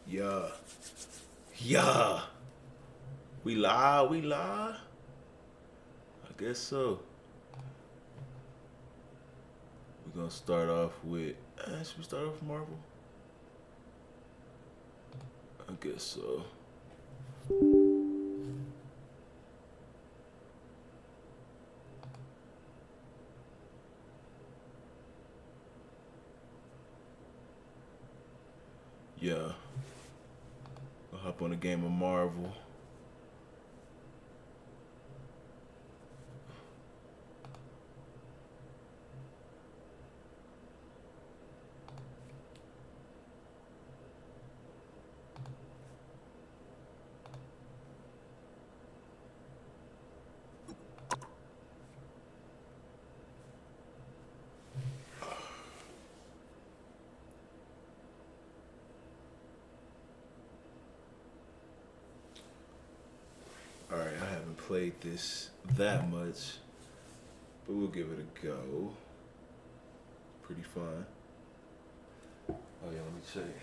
Yeah. Yeah. We live, we live. I guess so. We're gonna start off with should we start off with Marvel? I guess so. Yeah. We'll hop on a game of Marvel. Alright, I haven't played this that much, but we'll give it a go. Pretty fun. Oh yeah, let me check.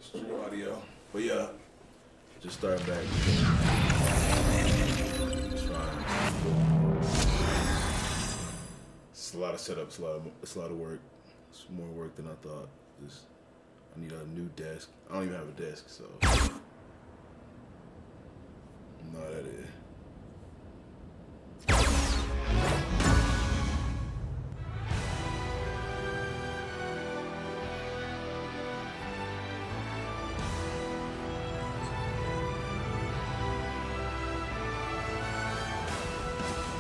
Stream audio. But yeah, just starting back. It's fine. It's a lot of setups, it's a lot of work. It's more work than I thought. I need a new desk. I don't even have a desk, so no, that is.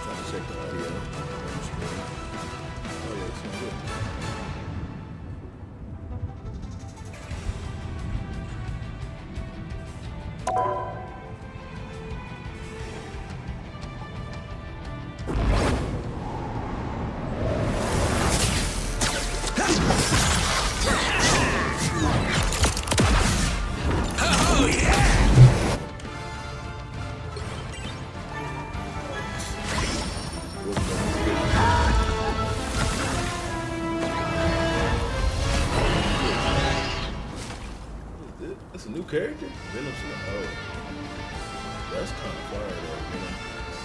Trying to check the audio. Oh yeah, it's not good. That's a new character? Venom Snow. Oh. That's kind of fire though. Venom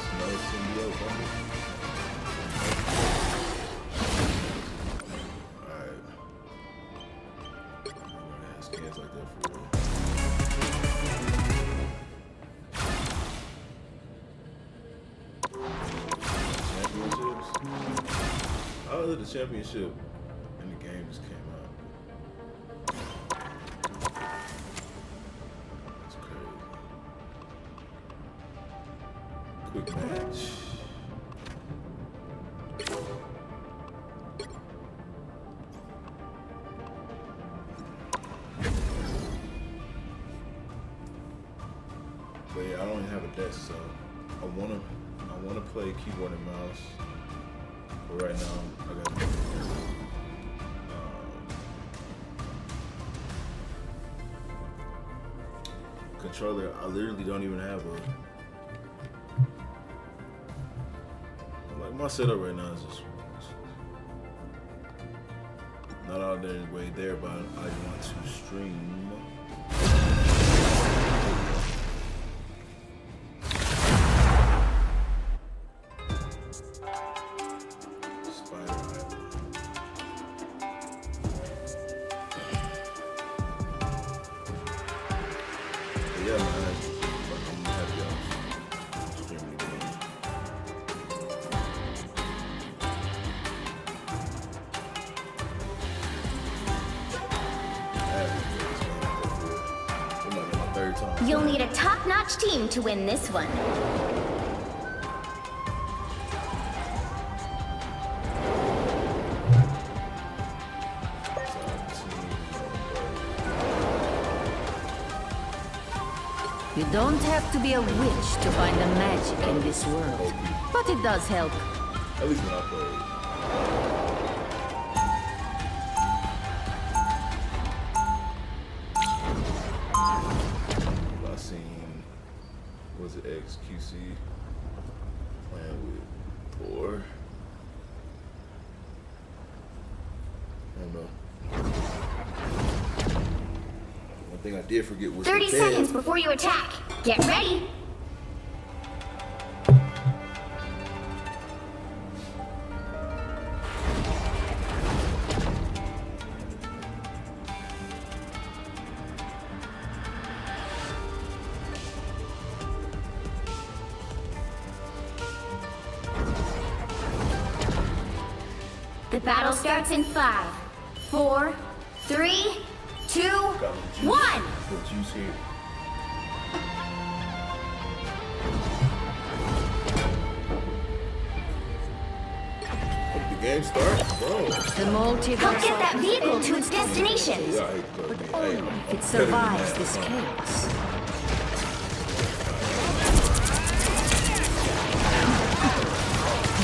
Snow symbiote, bundle. Alright. I'm gonna have scans like that for real. Championships? Oh, look, the championship in the game just came out. That's crazy. Quick match. But yeah, I don't even have a desk, so I wanna play keyboard and mouse. But right now, I got controller. I literally don't even have a. Like my setup right now is just not all the way there, but I want to stream. Yeah, man. I'm happy I'm streaming the game. It might be my third time. You'll need a top-notch team to win this one. You don't have to be a witch to find the magic in this world, but it does help. At least when I played. I seen, was it XQC playing with Thor? I don't know. One thing I did forget was 30 the seconds bed. before you attack. Get ready. The battle starts in 5, 4, 3, 2, 1. What juice here? Did the game start? Bro. The multiverse. Help get that vehicle to its destination. Yeah, I hate club, man. Hey, I'm If it survives this chaos.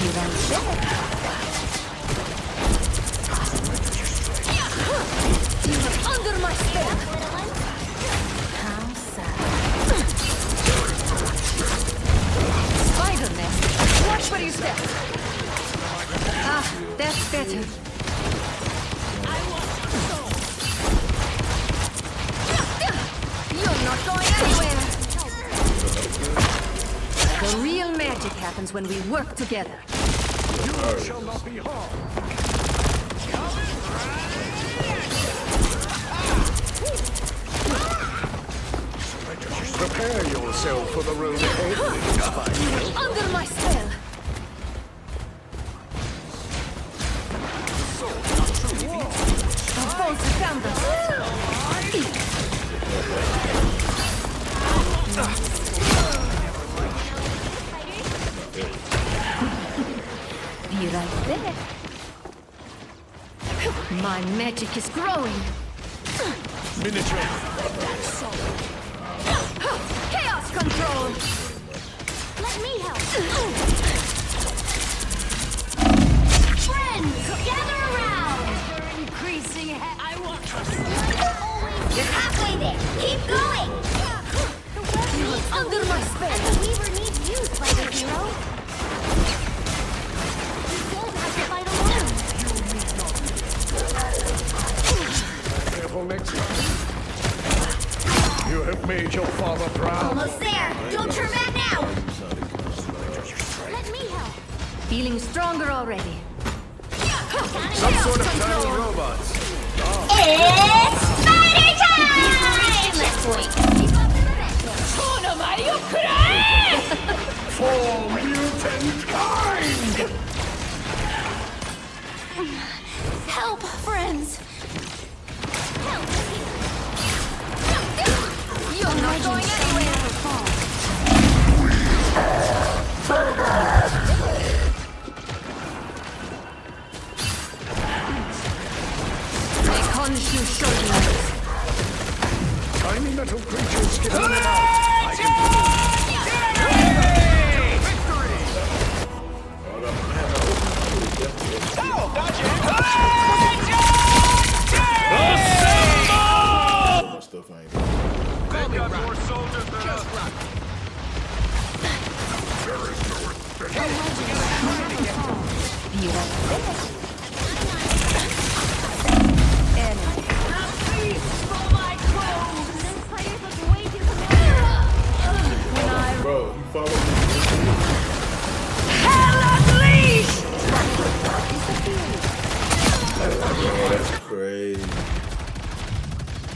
You're unfair. You are under my spell. How sad. Spider nest. Watch where you step. Ah, that's better. You're not going anywhere. The real magic happens when we work together. You shall not be harmed. Prepare yourself for the road ahead. Under my spell. Alfonso found us. Be right there. My magic is growing. Miniature. Chaos control. Let me help. Friends, gather around. Increasing. I want You're halfway there. Keep going. The web needs the under my weaver, spell. and the weaver needs you, Spider Hero. You don't have to fight alone. Careful next time. You have made your father proud. Almost there. Don't turn back now. Let me help. Feeling stronger already. Some sort of tiny robots. It's Spider time! Let's wait. Keep up the momentum. For mutant kind! Help, friends. Help. You're not going anywhere. They Khonshu shoulders. Tiny metal creatures skipping about. I can My stuff I ain't doing. Be right there. Enemy. When I Bro, you follow me. Oh, that's crazy.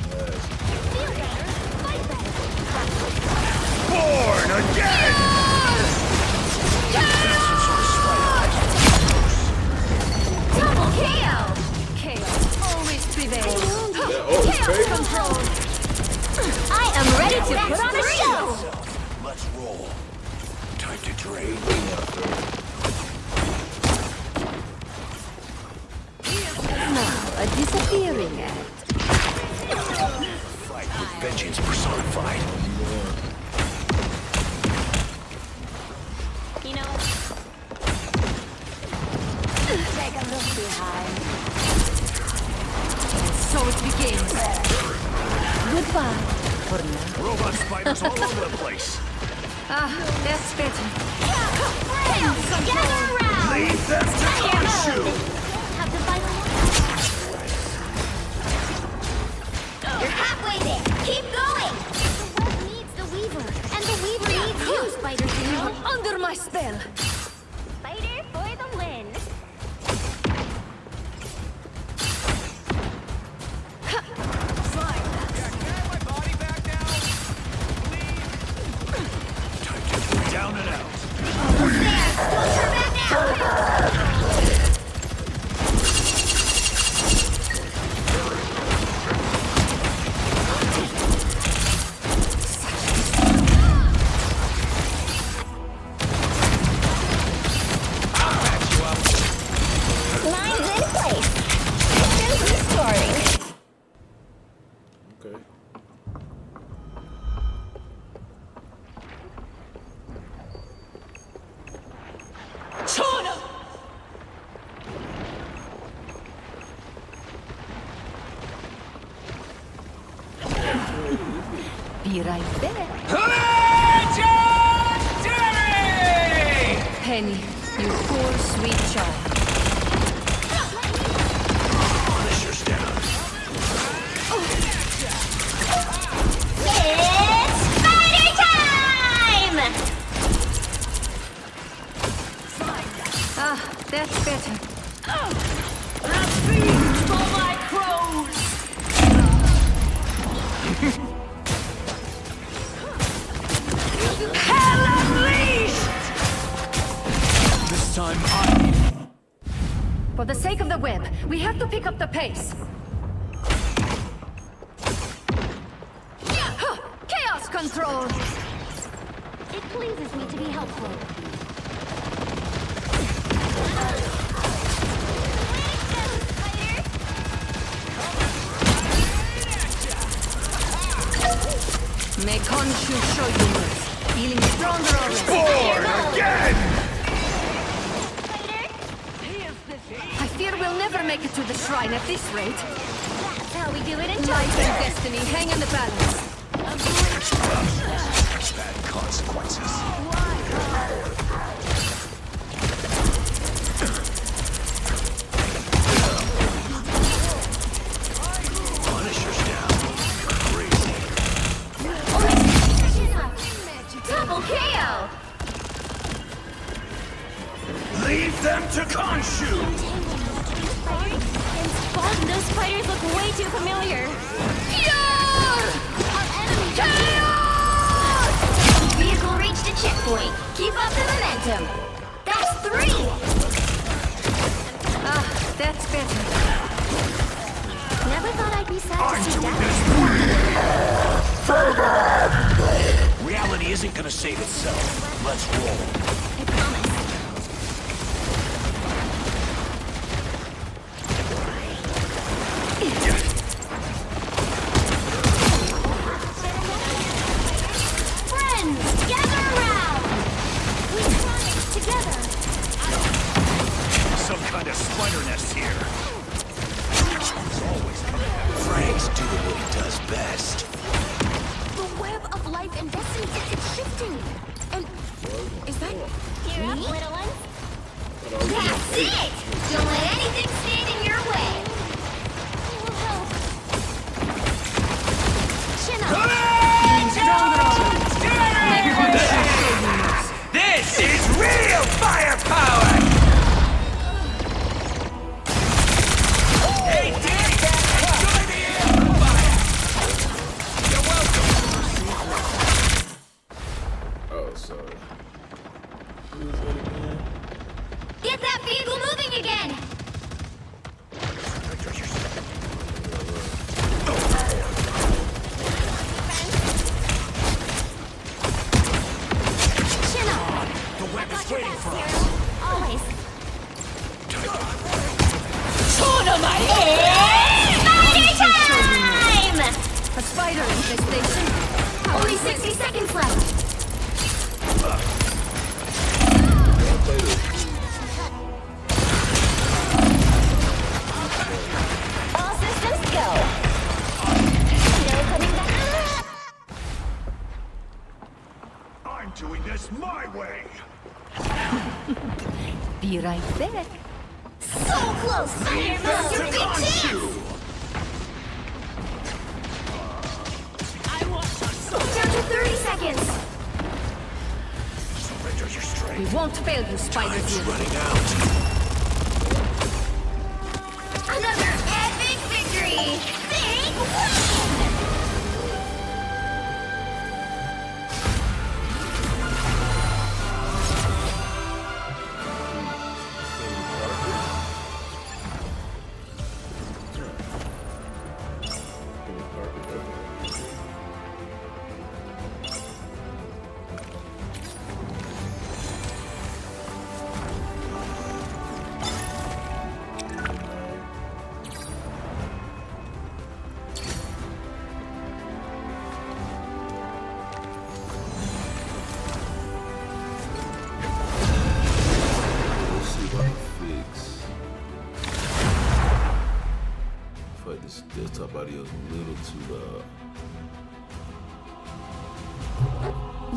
That's born again! Double KO. chaos always prevails. it's crazy. Control. I am ready to put on a show. Let's roll. Time to drain. Now, a disappearing act. Fight with vengeance personified. You know, take a look behind. And so it begins. Goodbye for now. Robot spiders all over the place. Ah, that's better. Friends, gather around. Leave them to Khonshu. Have to fight alone. You're halfway there. Keep spider thing. Under my spell! Spider for the win. Down and out. There! Don't turn back now! Mine's in place. Systems restoring. Okay. Be right there. Penny, you poor sweet child. Punisher's down. It's spider time! Ah, that's better. This time I... For the sake of the web, we have to pick up the pace. Chaos control! It pleases me to be helpful. May Khonshu show you mercy. Feeling stronger already. Born again! I fear we'll never make it to the shrine at this rate. That's how we do it in Life and destiny hang in the balance. Bad consequences. Punisher's down. Crazy. Double KO! Leave them to Khonshu! And Spawn, those spiders look way too familiar. Our enemy Vehicle reached a checkpoint. Keep up the momentum. That's 3! Ah, that's better. Never thought I'd be sad to I'm see doing that. this Reality isn't gonna save itself. Let's roll. I promise. Friends, gather around! We thrive together! Some kind of spider nest here. Frank's doing what he does best. The web of life and destiny, it's shifting. And is that Gear up, little one? That's it! Don't let anything stand in your way. I will help. Chin up. This is real firepower! Hey, Dick! Enjoy the amplifier! You're welcome! Oh, so. Who is that again? Get that vehicle moving again! Chin up. The web is waiting for us. Always. Spider time! A spider infestation. Only 60 seconds left. All systems go. No coming back. I'm doing this my way! Be right back. So close! Spider-Man, your big chance! Down to 30 seconds. We won't fail you, Spider-Man. Running out. Another epic victory! Big win! This desktop audio is a little too loud.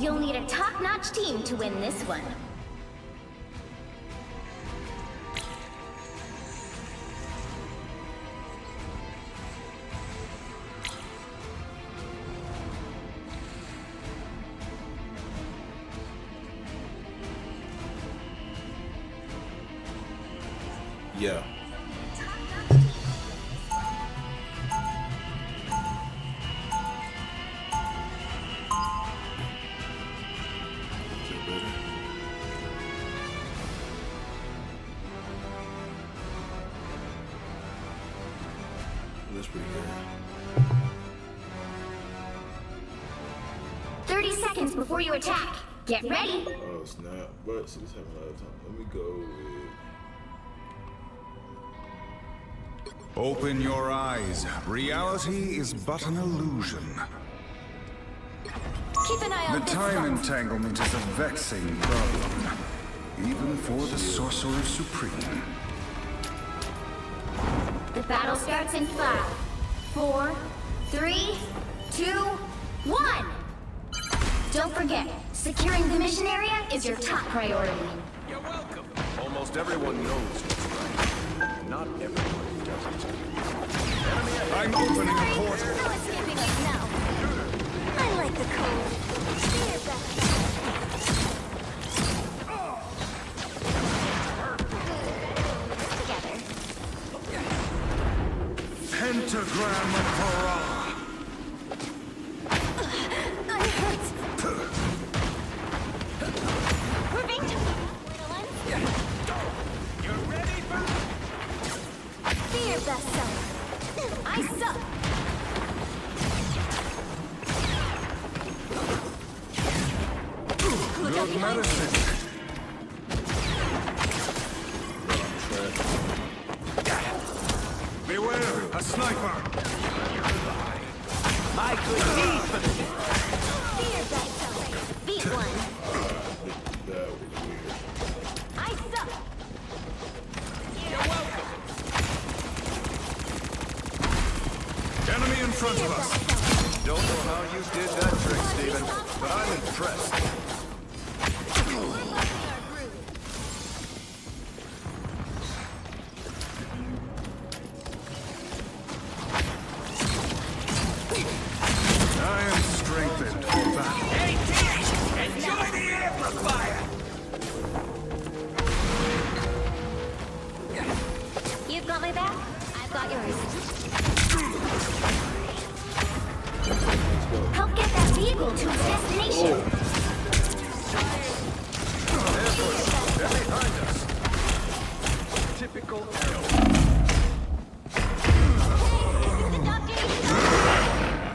You'll need a top-notch team to win this one. Yeah. That's pretty good. 30 seconds before you attack. Get ready. Oh snap! But so this happened a lot of time. Let me go with. Open your eyes. Reality is but an illusion. Keep an eye on The this time front. entanglement is a vexing problem, even for the Sorcerer Supreme. The battle starts in 5, 4, 3, 2, 1. Don't forget, securing the mission area is your top priority. You're welcome. Almost everyone knows what's right. Not everyone does it. I'm opening a portal. No escaping us now. I like the code. Here, Beth. Together. Pentagram of Hurrah! I'm hurt. We're being You're ready for... Fear bestseller. I suck. Good medicine. Beware, a sniper! My good deed for the... Fear bestseller. Beat one. That was weird. I suck. You're welcome. Enemy in front of us! Don't know how you did that trick, Steven, but I'm impressed. I am strengthened for battle. Hey, Teach! Enjoy the amplifier! You've got my back. I've got yours. Help get that vehicle to its destination. They're behind us. Typical arrow.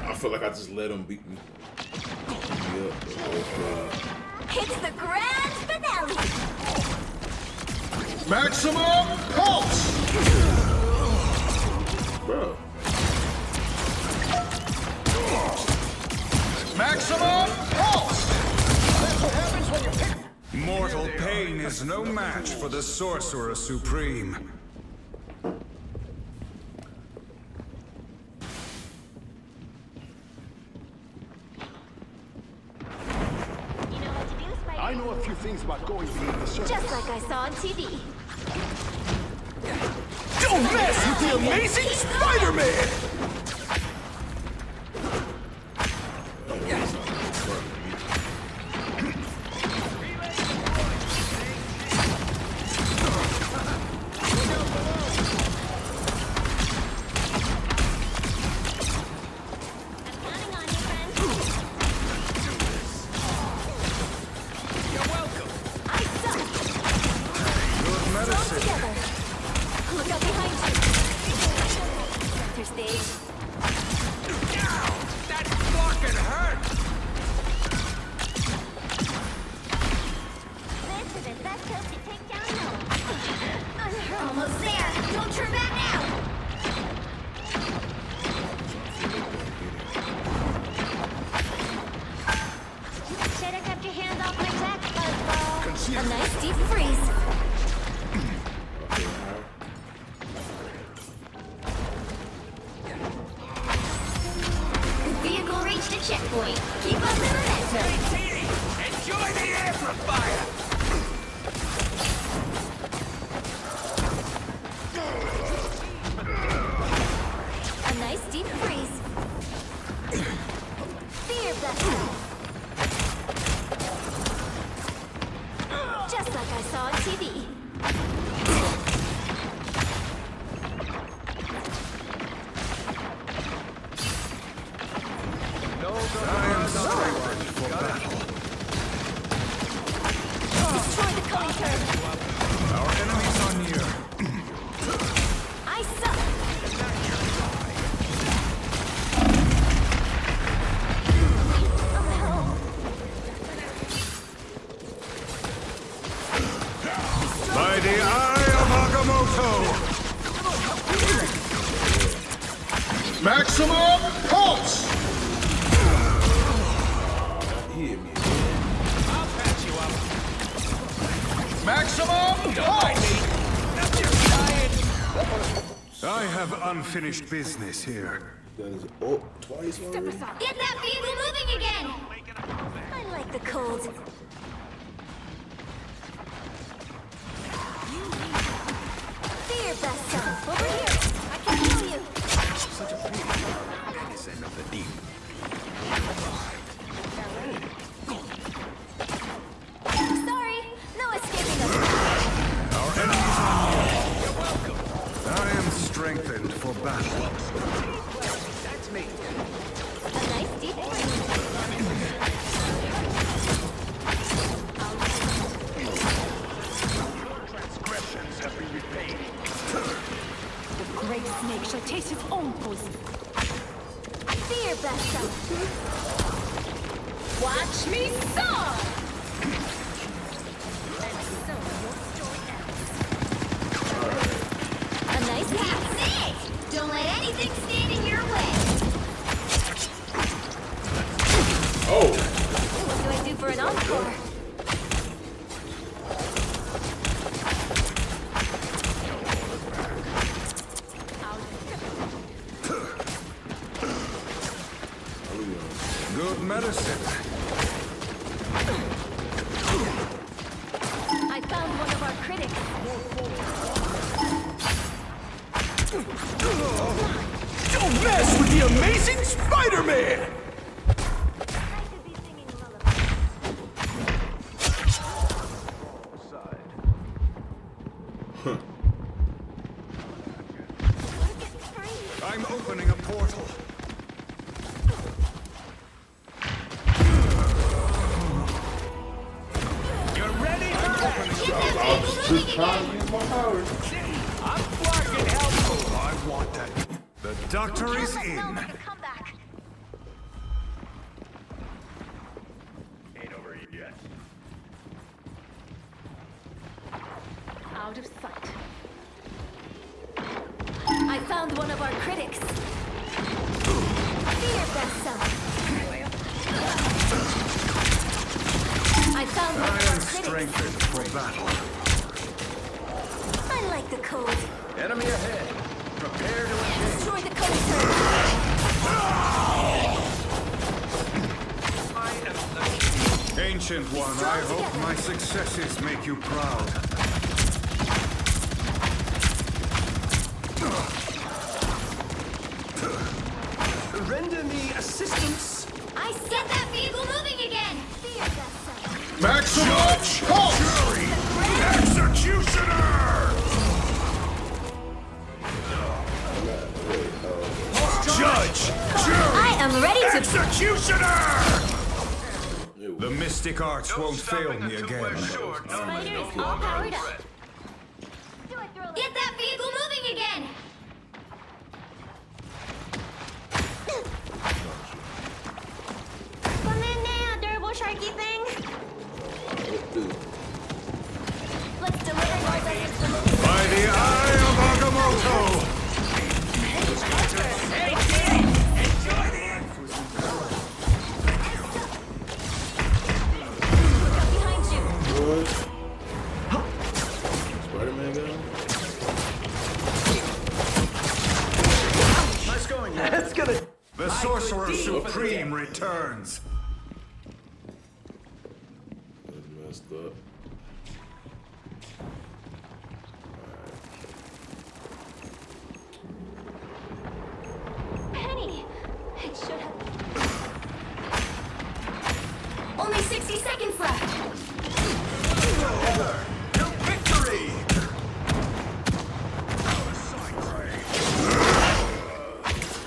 I feel like I just let him beat me. Yep. It's the grand finale. Maximum pulse! Bro. Maximum pulse! Mortal pain is no match for the Sorcerer Supreme. I know a few things about going beneath the surface. Just like I saw on TV. Don't mess with the amazing Spider-Man! checkpoint. Keep up the momentum. Enjoy the amplifier! A nice deep freeze. Fear vessel. Just like I saw on TV. I am strengthened for battle. Destroy the cone turret. Our enemies are near. I suck. By the eye of Agamotto! Maximum pulse! He hit me. I'll patch you up. Maximum pulse! I have unfinished business here. That is twice already. Get that vehicle moving again! I like the cold. Fear vessel, over here! I can heal you! This end of the deep. Sorry, no escaping us. Our enemies are near. You're welcome. I am strengthened for battle. That's me. A nice deep freeze. Transgressions have been repaid. The great snake shall taste his own poison. Fear vessel. Watch me soar! A nice That's it! Don't let anything stand in your way. Oh, What do I do for an encore? Good medicine. I found one of our critics. Don't mess with the amazing Spider-Man! I could be singing a lullaby. Look at free. I'm opening a portal. You're ready? I'll just try to use my powers. I'm fucking helpful. I want that. The doctor is Let us know in. when to come back. Ain't over yet. Out of sight. I found one of our critics. Fear vessel. I found one I of our am critics. strengthened for battle. I like the cold. Enemy ahead. Prepare to engage. Destroy the cone turret. I am the Ancient One, I hope my successes make you proud. Render me assistance. I set that vehicle moving again. Fear vessel. Maximum pulse! Executioner! Judge! I am ready to. Executioner! The mystic arts won't fail me again. Spider is all powered up. Get that vehicle moving again. Come in now, durable sharky thing. Let's deliver more lessons from the By the eye of Agamotto! behind you. Supreme returns. That's messed up. Penny! It should have... Only 60 seconds left! Your victory!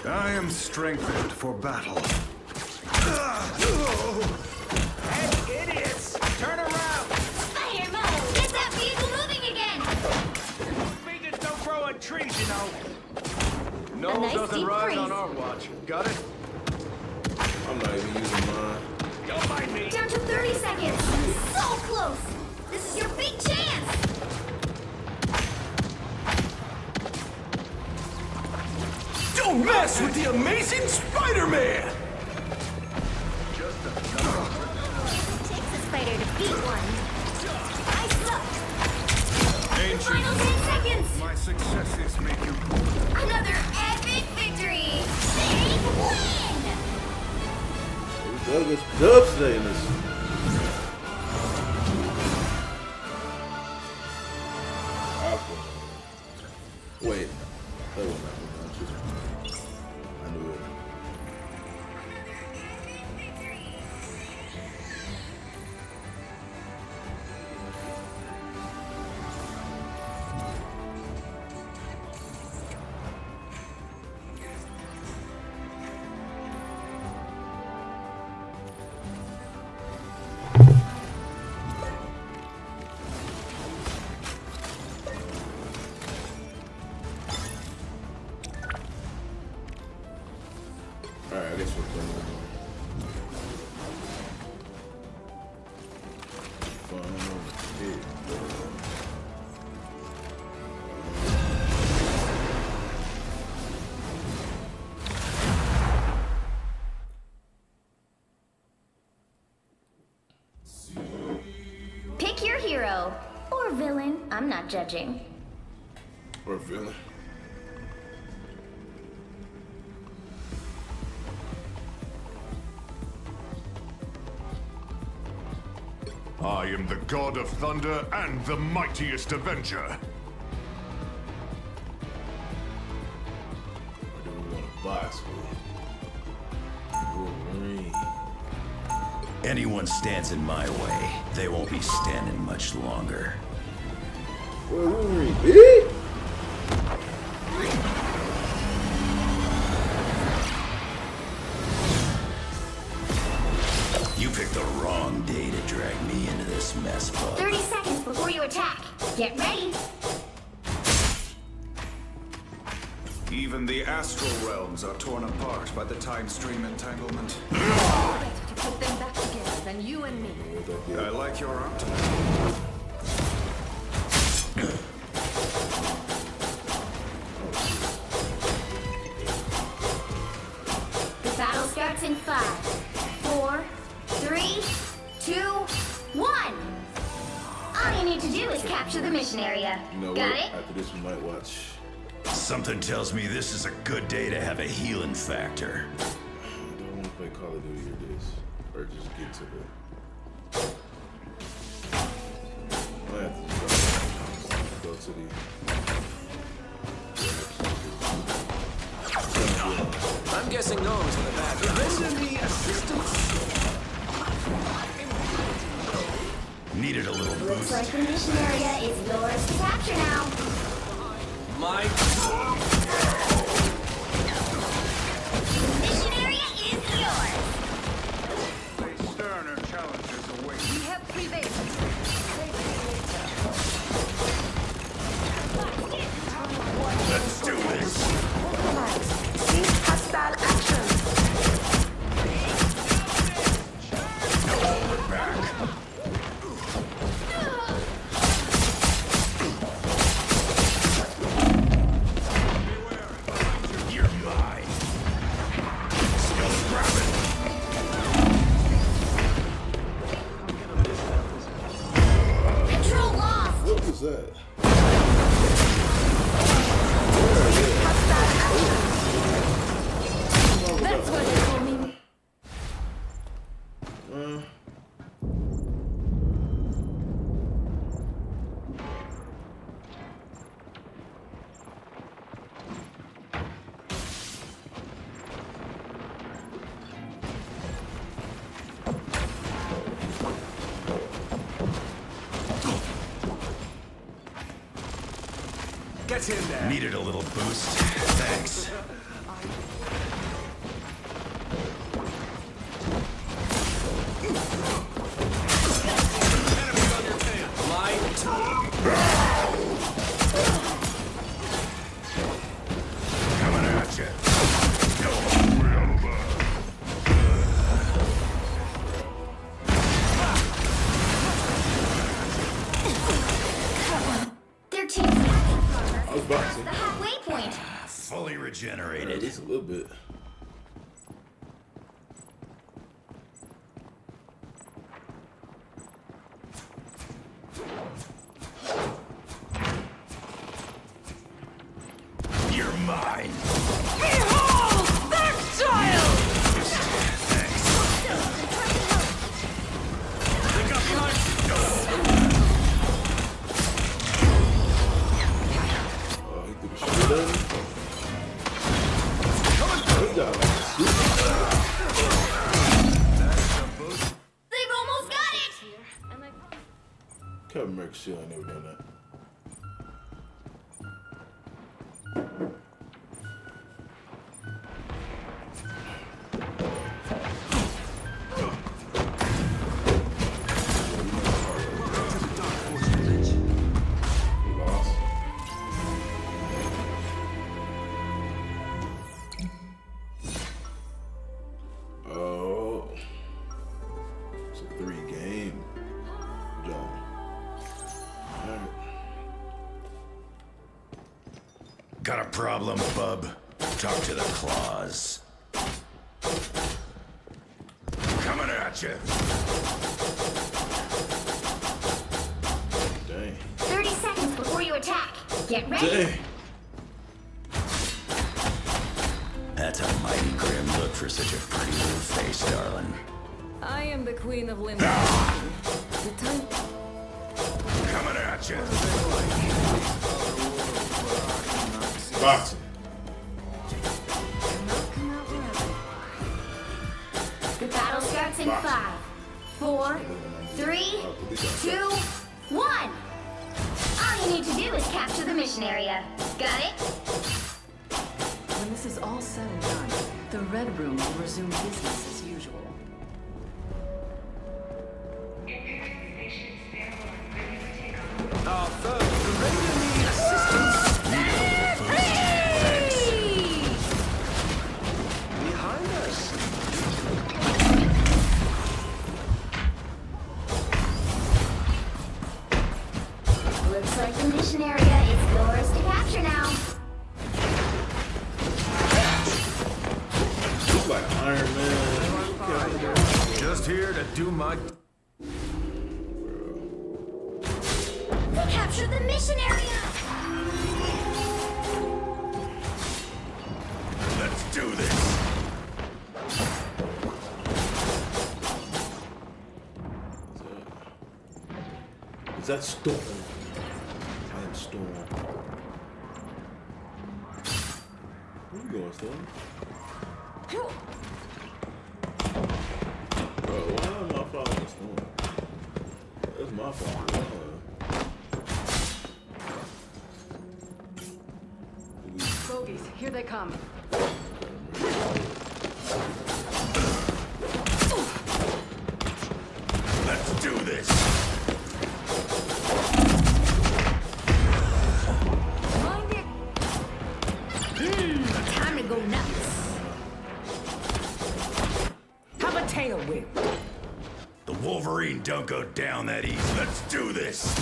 I am strengthened for battle. Hey, idiots! Turn around! Fire mode! Get that vehicle moving again! Speakers don't grow on trees, you know. No, A nice doesn't deep rise freeze. on our watch. Got it? I'm not even using mine. Don't mind me. Down to 30 seconds! So close! This is your big chance! Don't mess with the amazing Spider-Man! Takes a spider to beat one. I suck! Final 10 seconds! My successes make you cool. Another epic victory! Big win! Douglas Dubs saying this. Wait, that wasn't that. I knew it. Alright, I guess we're done. Pick your hero. Or villain. I'm not judging. Or villain. I am the god of thunder and the mightiest avenger. Or do we want to box with Wolverine? Anyone stands in my way, they won't be standing much longer. Wolverine, eh? You picked the wrong day to drag me into this mess, bud. 30 seconds before you attack. Get ready. Even the astral realms are torn apart by the time stream entanglement. Better to put them back together than you and me. I like your art. The battle starts in 5, 4, 3, 2, 1. All you need to do is capture the mission area. You know Got what? it? After this, we might watch. Something tells me this is a good day to have a healing factor. I don't want to play Call of Duty or this. Or just get to the. I have to go to the. I'm guessing those are the bad guys. Render me assistance. Needed a little Looks boost. like the mission area is yours to capture now. My The mission area is yours. A sterner challenges await. We have prevailed. Let's do this. Hostile action. No, we're back. Get in there. Needed a little boost. Thanks. Coming at you. Their team's capture progress I was is about past to. the halfway point. Fully At regenerated. least a little bit. You're mine. Behold, that child! Oh, he threw the shit at me. He got like a super. They've almost got it! Captain America shit, I never done that. We lost. Oh, it's a 3-game jump. Alright. Got a problem, bub? Talk to the claws. Coming at you. Dang. 30 seconds before you attack. Get ready. Dang. That's a mighty grim look for such a pretty little face, darling. I am the queen of limbo. The time. Coming at you. Boxing. The battle starts in 5, 4, 3, 2, 1. All you need to do is capture the mission area. Got it? When this is all said and done, the Red Room will resume business as usual. Behind us. Looks like the mission area is yours to capture now. He's like Iron Man. Just here to do my... They captured the mission area! Let's do this. Is that Storm? I am Storm. Where you going, Storm? Bro, why am I following Storm? That's my fault. Bogies, here they come. Let's do this. Mind it. Time to go nuts. Have a tail whip. The Wolverine don't go down that easy. Let's do this.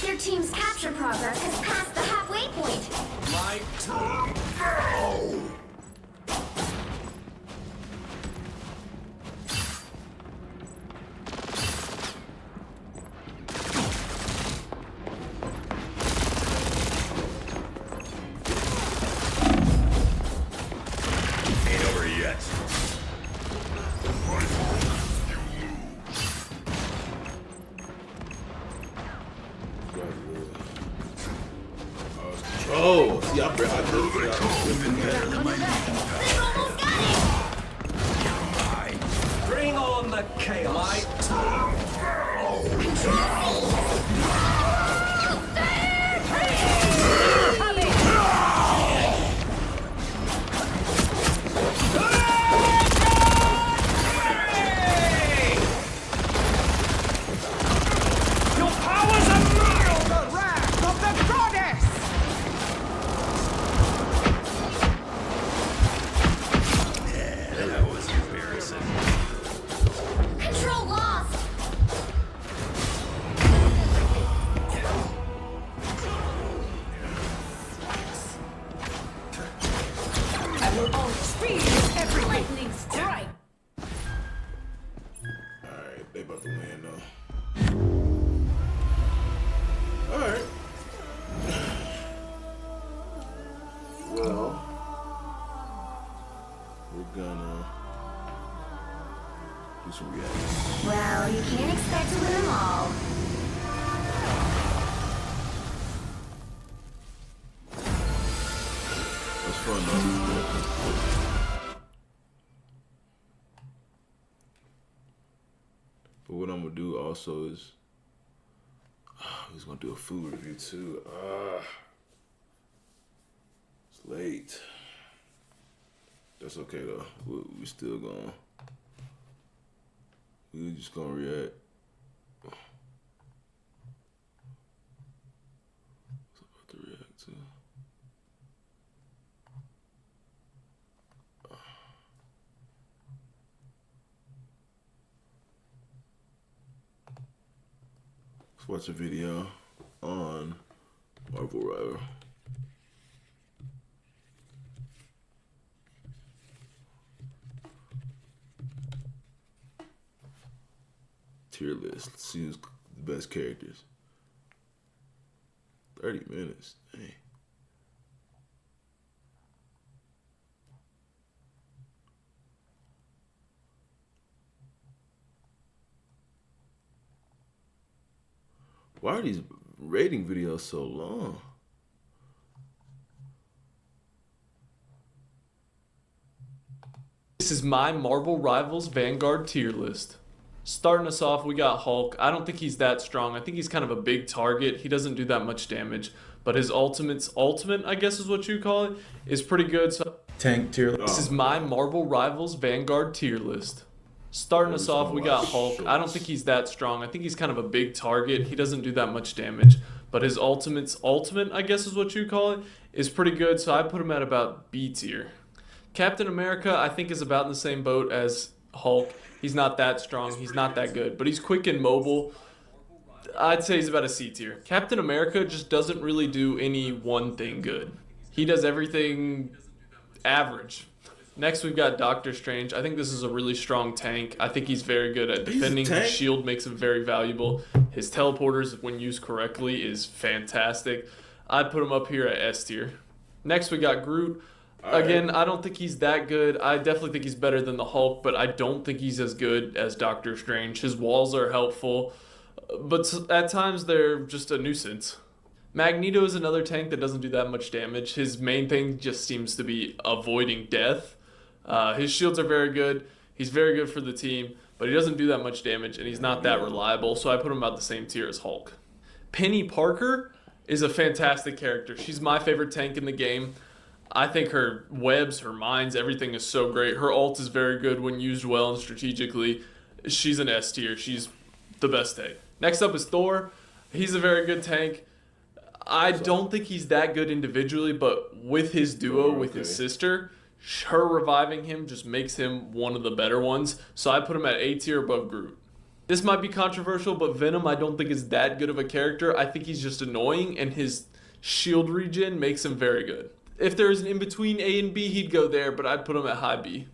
Their team's capture progress has passed the halfway point. My turn. Ain't over yet. See, I could. Bring on the chaos. Your powers unveil the wrath of the goddess! That was embarrassing. Control lost. I will all speed with every lightning strike. Alright, they about to win though. Alright. Well, we're gonna do some reactions. Well, you can't expect to win them all. That's fun though. But what I'm gonna do also is he's gonna do a food review too. It's late. That's okay though. We still gonna. We just gonna react. What's about to react to? Let's watch a video on Marvel Rival. Tier list. Let's see who's the best characters. 30 minutes. Dang. Why are these rating videos so long? This is my Marvel Rivals Vanguard tier list. Starting us off, we got Hulk. I don't think he's that strong. I think he's kind of a big target. He doesn't do that much damage, but his ultimate, I guess is what you call it, is pretty good. So Tank tier list. this is my Marvel Rivals Vanguard tier list. Starting us off, we got Hulk. I don't think he's that strong. I think he's kind of a big target. He doesn't do that much damage, but his ultimate, I guess is what you call it, is pretty good. So I put him at about B tier. Captain America, I think, is about in the same boat as Hulk. He's not that strong. He's not that good, but he's quick and mobile. I'd say he's about a C tier. Captain America just doesn't really do any one thing good. He does everything average. Next, we've got Doctor Strange. I think this is a really strong tank. I think he's very good at defending. His shield makes him very valuable. His teleporters, when used correctly, is fantastic. I'd put him up here at S tier. Next, we got Groot. Again, I don't think he's that good. I definitely think he's better than the Hulk, but I don't think he's as good as Doctor Strange. His walls are helpful, but at times they're just a nuisance. Magneto is another tank that doesn't do that much damage. His main thing just seems to be avoiding death. His shields are very good. He's very good for the team, but he doesn't do that much damage, and he's not that reliable, so I put him about the same tier as Hulk. Penny Parker is a fantastic character. She's my favorite tank in the game. I think her webs, her mines, everything is so great. Her ult is very good when used well and strategically. She's an S tier. She's the best tank. Next up is Thor. He's a very good tank. I don't think he's that good individually, but with his duo, with his sister, her reviving him just makes him one of the better ones. So I put him at A tier above Groot. This might be controversial, but Venom I don't think is that good of a character. I think he's just annoying, and his shield regen makes him very good. If there was an in-between A and B, he'd go there, but I'd put him at high B.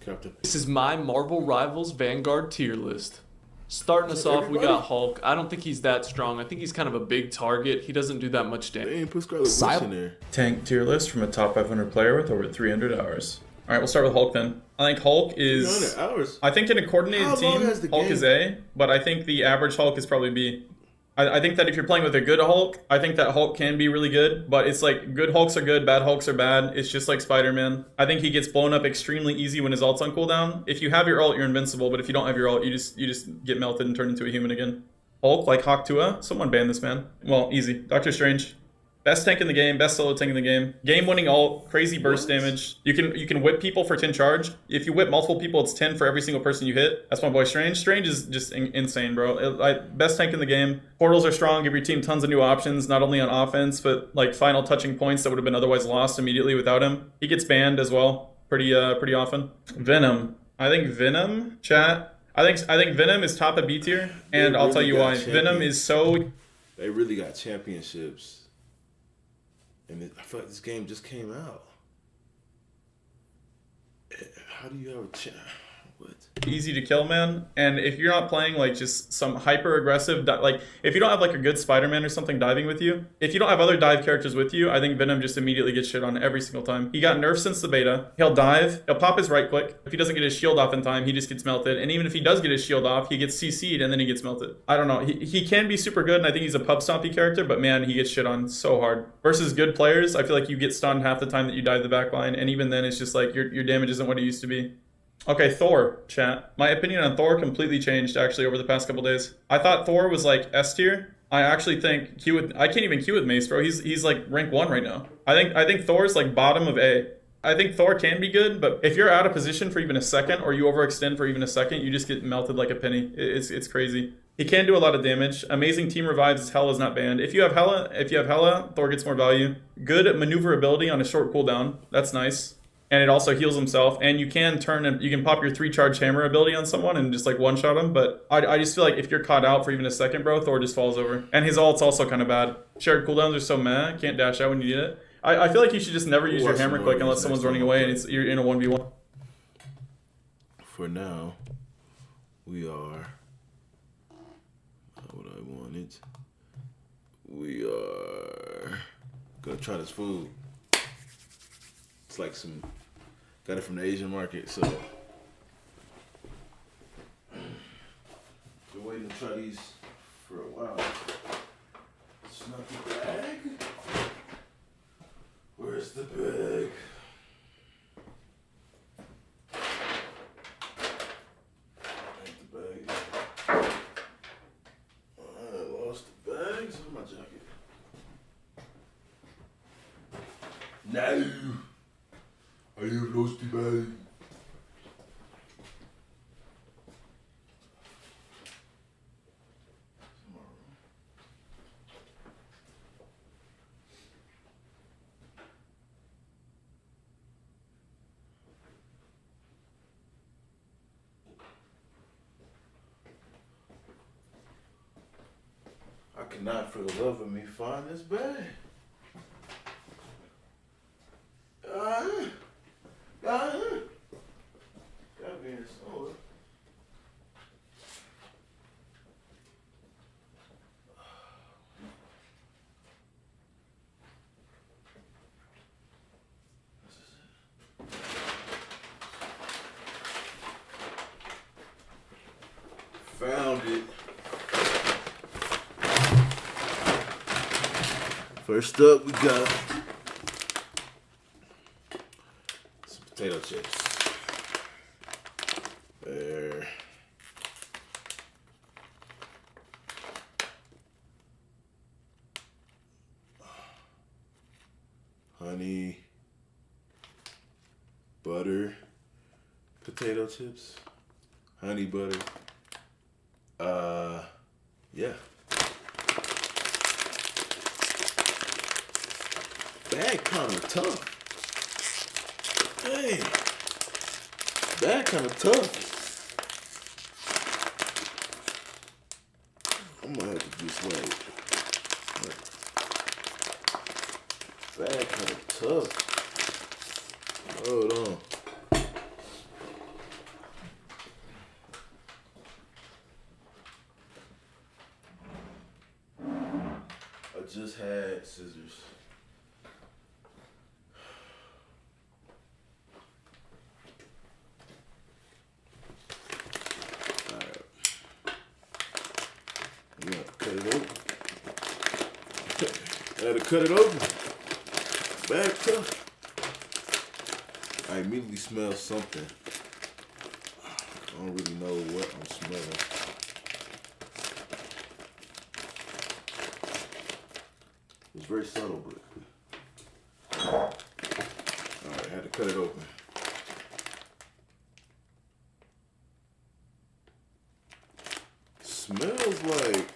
Captain. This is my Marvel Rivals Vanguard tier list. Starting us off, we got Hulk. I don't think he's that strong. I think he's kind of a big target. He doesn't do that much damage. They ain't put Scarlet Witch in there. Tank tier list from a top 500 player with over 300 hours. All right, we'll start with Hulk then. I think Hulk is... 300 hours? I think in a coordinated team, Hulk is A, but I think the average Hulk is probably B. I think that if you're playing with a good Hulk, I think that Hulk can be really good, but it's like good Hulks are good, bad Hulks are bad. It's just like Spider-Man. I think he gets blown up extremely easy when his ult's on cooldown. If you have your ult, you're invincible, but if you don't have your ult, you just get melted and turn into a human again. Hulk, like Hawk Tuah? Someone ban this man. Well, easy. Doctor Strange. Best tank in the game, best solo tank in the game. Game-winning ult, crazy burst damage. You can whip people for 10 charge. If you whip multiple people, it's 10 for every single person you hit. That's my boy Strange. Strange is just insane, bro. Best tank in the game. Portals are strong, give your team tons of new options, not only on offense, but like final touching points that would have been otherwise lost immediately without him. He gets banned as well, pretty often. Venom. I think Venom, chat. I think Venom is top of B tier, and I'll tell you why. Venom is so... They really got championships. And I feel like this game just came out. How do you have a what? Easy to kill, man. And if you're not playing like just some hyper aggressive, like if you don't have like a good Spider-Man or something diving with you, if you don't have other dive characters with you, I think Venom just immediately gets shit on every single time. He got nerfed since the beta. He'll dive, he'll pop his right click. If he doesn't get his shield off in time, he just gets melted. And even if he does get his shield off, he gets CC'd and then he gets melted. I don't know. He can be super good, and I think he's a pub stompy character, but man, he gets shit on so hard. Versus good players, I feel like you get stunned half the time that you dive the back line, and even then it's just like your damage isn't what it used to be. Okay, Thor, chat. My opinion on Thor completely changed, actually, over the past couple days. I thought Thor was, like, S tier. I actually think I can't even queue with Mace, bro. He's like, rank 1 right now. I think Thor's, like, bottom of A. I think Thor can be good, but if you're out of position for even a second, or you overextend for even a second, you just get melted like a penny. It's crazy. He can do a lot of damage. Amazing team revives as Hela is not banned. If you have Hela, Thor gets more value. Good maneuverability on a short cooldown. That's nice. And it also heals himself, and you can pop your 3-charge hammer ability on someone and just like one-shot him, but I just feel like if you're caught out for even a second, bro, Thor just falls over. And his ult's also kind of bad. Shared cooldowns are so meh, can't dash out when you need it. I feel like you should just never use your hammer click unless someone's running away and you're in a 1v1. For now, we are... Not what I wanted. We are... Gonna try this food. It's like got it from the Asian market, so been waiting to try these for a while. It's not the bag. Where's the bag? Ain't the bag. I lost the bags in my jacket. No. I have lost the bag. I cannot for the love of me find this bag. Gotta be in the store. Found it. First up, we got some potato chips. There. Honey, butter, potato chips, honey butter. Yeah. Bag kind of tough. Hey, bag kind of tough. I might have to just like bag kind of tough. Hold on. I just had scissors. Alright. I'm gonna cut it open. had to cut it open. Bad cut. I immediately smell something. I don't really know what I'm smelling. It was very subtle, but alright, I had to cut it open. Smells like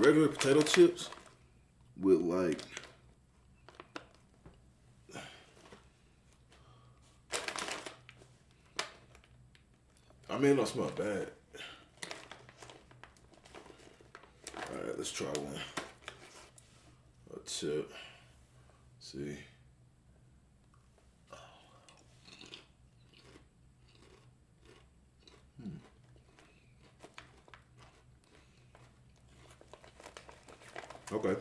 regular potato chips with like I mean, it don't smell bad. Alright, let's try one. A chip. See. Okay.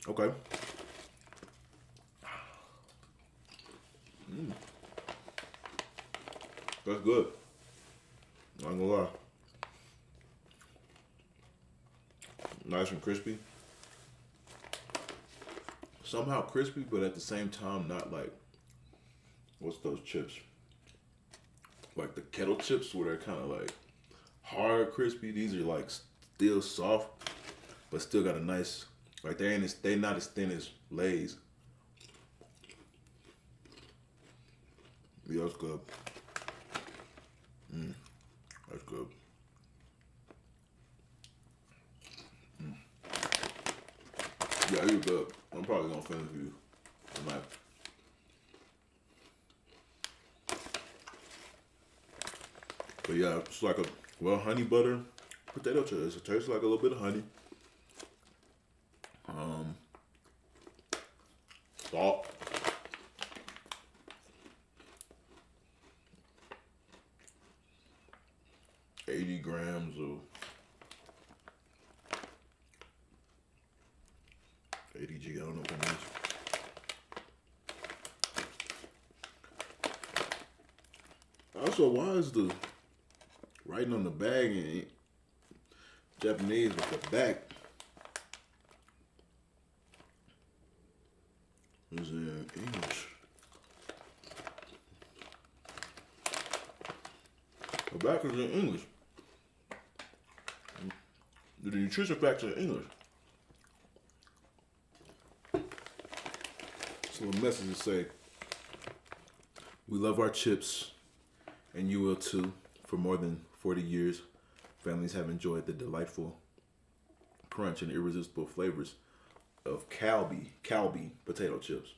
Okay. That's good. I ain't gonna lie. Nice and crispy. Somehow crispy, but at the same time not like, what's those chips? Like the kettle chips where they're kind of like hard crispy. These are like still soft, but still got a nice, like they not as thin as Lay's. Yeah, that's good. That's good. Yeah, you're good. I'm probably gonna finish you tonight. But yeah, it's like a honey butter potato chips. It tastes like a little bit of honey. Salt. $80 grams of 80G, I don't know what that means. Also, why is the writing on the bag in Japanese with the back is in English? The back is in English. The nutrition facts are in English. So a message to say, we love our chips, and you will too. For more than 40 years, families have enjoyed the delightful crunch and irresistible flavors of Calbee potato chips.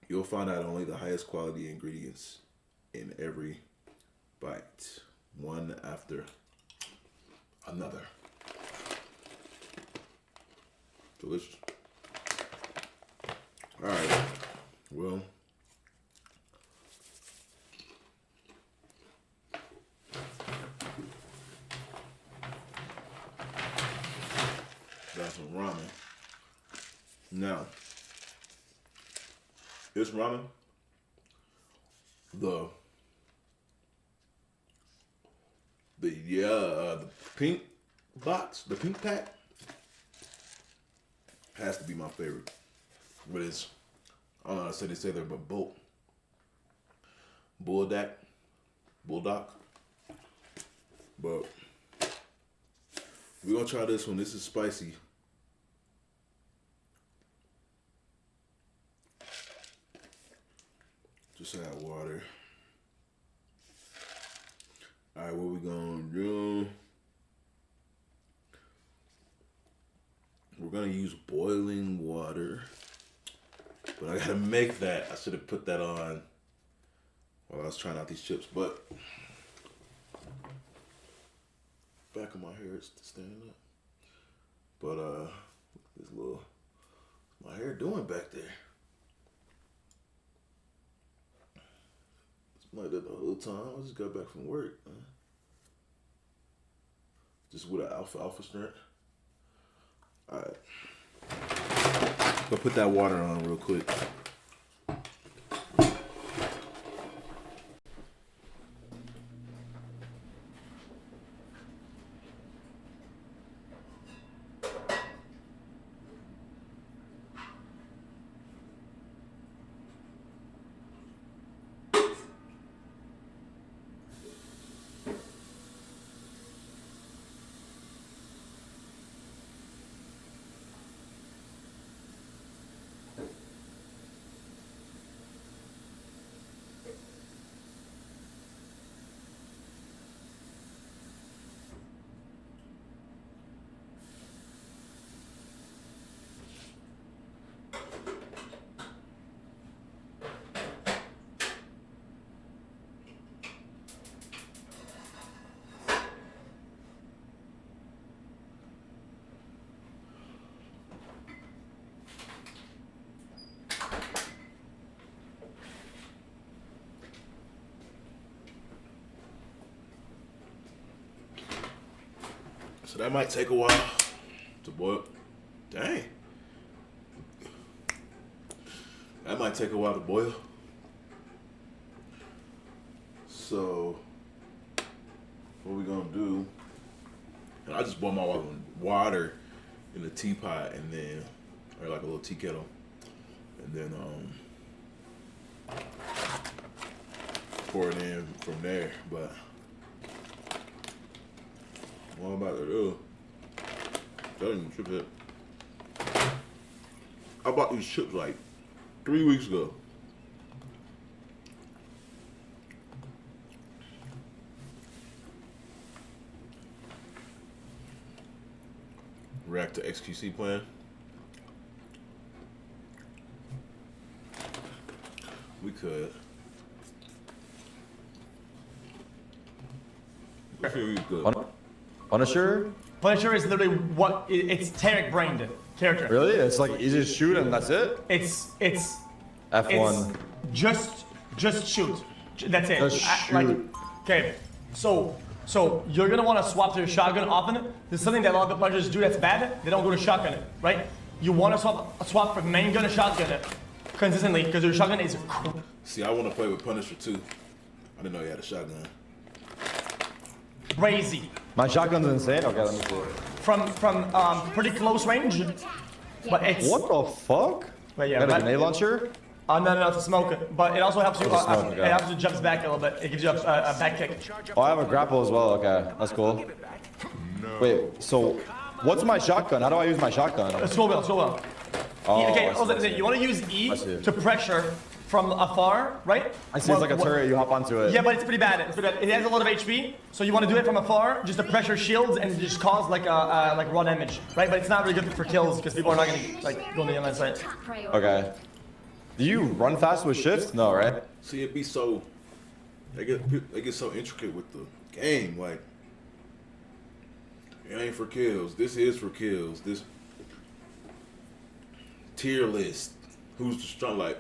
You'll find out only the highest quality ingredients in every bite, one after another. Delicious. All right. Well, got some ramen. Now, this ramen, the pink box, the pink pack, has to be my favorite. But it's, I don't know how to say they're but Bulldog. But we're gonna try this one. This is spicy. Just add water. Alright, what we gonna do? We're gonna use boiling water. But I gotta make that. I should have put that on while I was trying out these chips. But back of my hair is standing up. But this little, my hair doing back there? It's like that the whole time. I just got back from work, man. Just with an alpha strength. All right. Go put that water on real quick. So that might take a while to boil. Dang. That might take a while to boil. So, what we gonna do? And I just boil my water in a teapot and then, or like a little tea kettle, and then pour it in from there. But what I'm about to do? That ain't chip it. I bought these chips like 3 weeks ago. React to XQC plan. We could. I feel we could. Punisher? Punisher is literally what it's Tarek brained character. Really? It's like easy to shoot and that's it? It's F1. It's just shoot. That's it. Just shoot. Okay, so you're gonna want to swap to your shotgun often. There's something that a lot of punishers do that's bad. They don't go to shotgun it, right? You want to swap from main gun to shotgun it consistently because your shotgun is. See, I want to play with Punisher too. I didn't know he had a shotgun. Crazy. My shotgun's insane. Okay, let me see. From pretty close range, but it's. What the fuck? But yeah, you got a grenade launcher? No, it's a smoke. But it also helps you. It's a smoke, okay. It helps you jump back a little bit. It gives you a back kick. Oh, I have a grapple as well. Okay, that's cool. Wait, so what's my shotgun? How do I use my shotgun? Scroll wheel. Oh, Okay, I see. you want to use E to pressure from afar, right? I see. It's like a turret. You hop onto it. Yeah, but it's pretty bad. It has a lot of HP, so you want to do it from afar, just to pressure shields and just cause like raw damage, right? But it's not really good for kills because people are not gonna like go on the online side. Okay. Do you run fast with shift? No, right? See, it'd be so. They get so intricate with the game. Like, it ain't for kills. This is for kills. This tier list. Who's the strong? Like,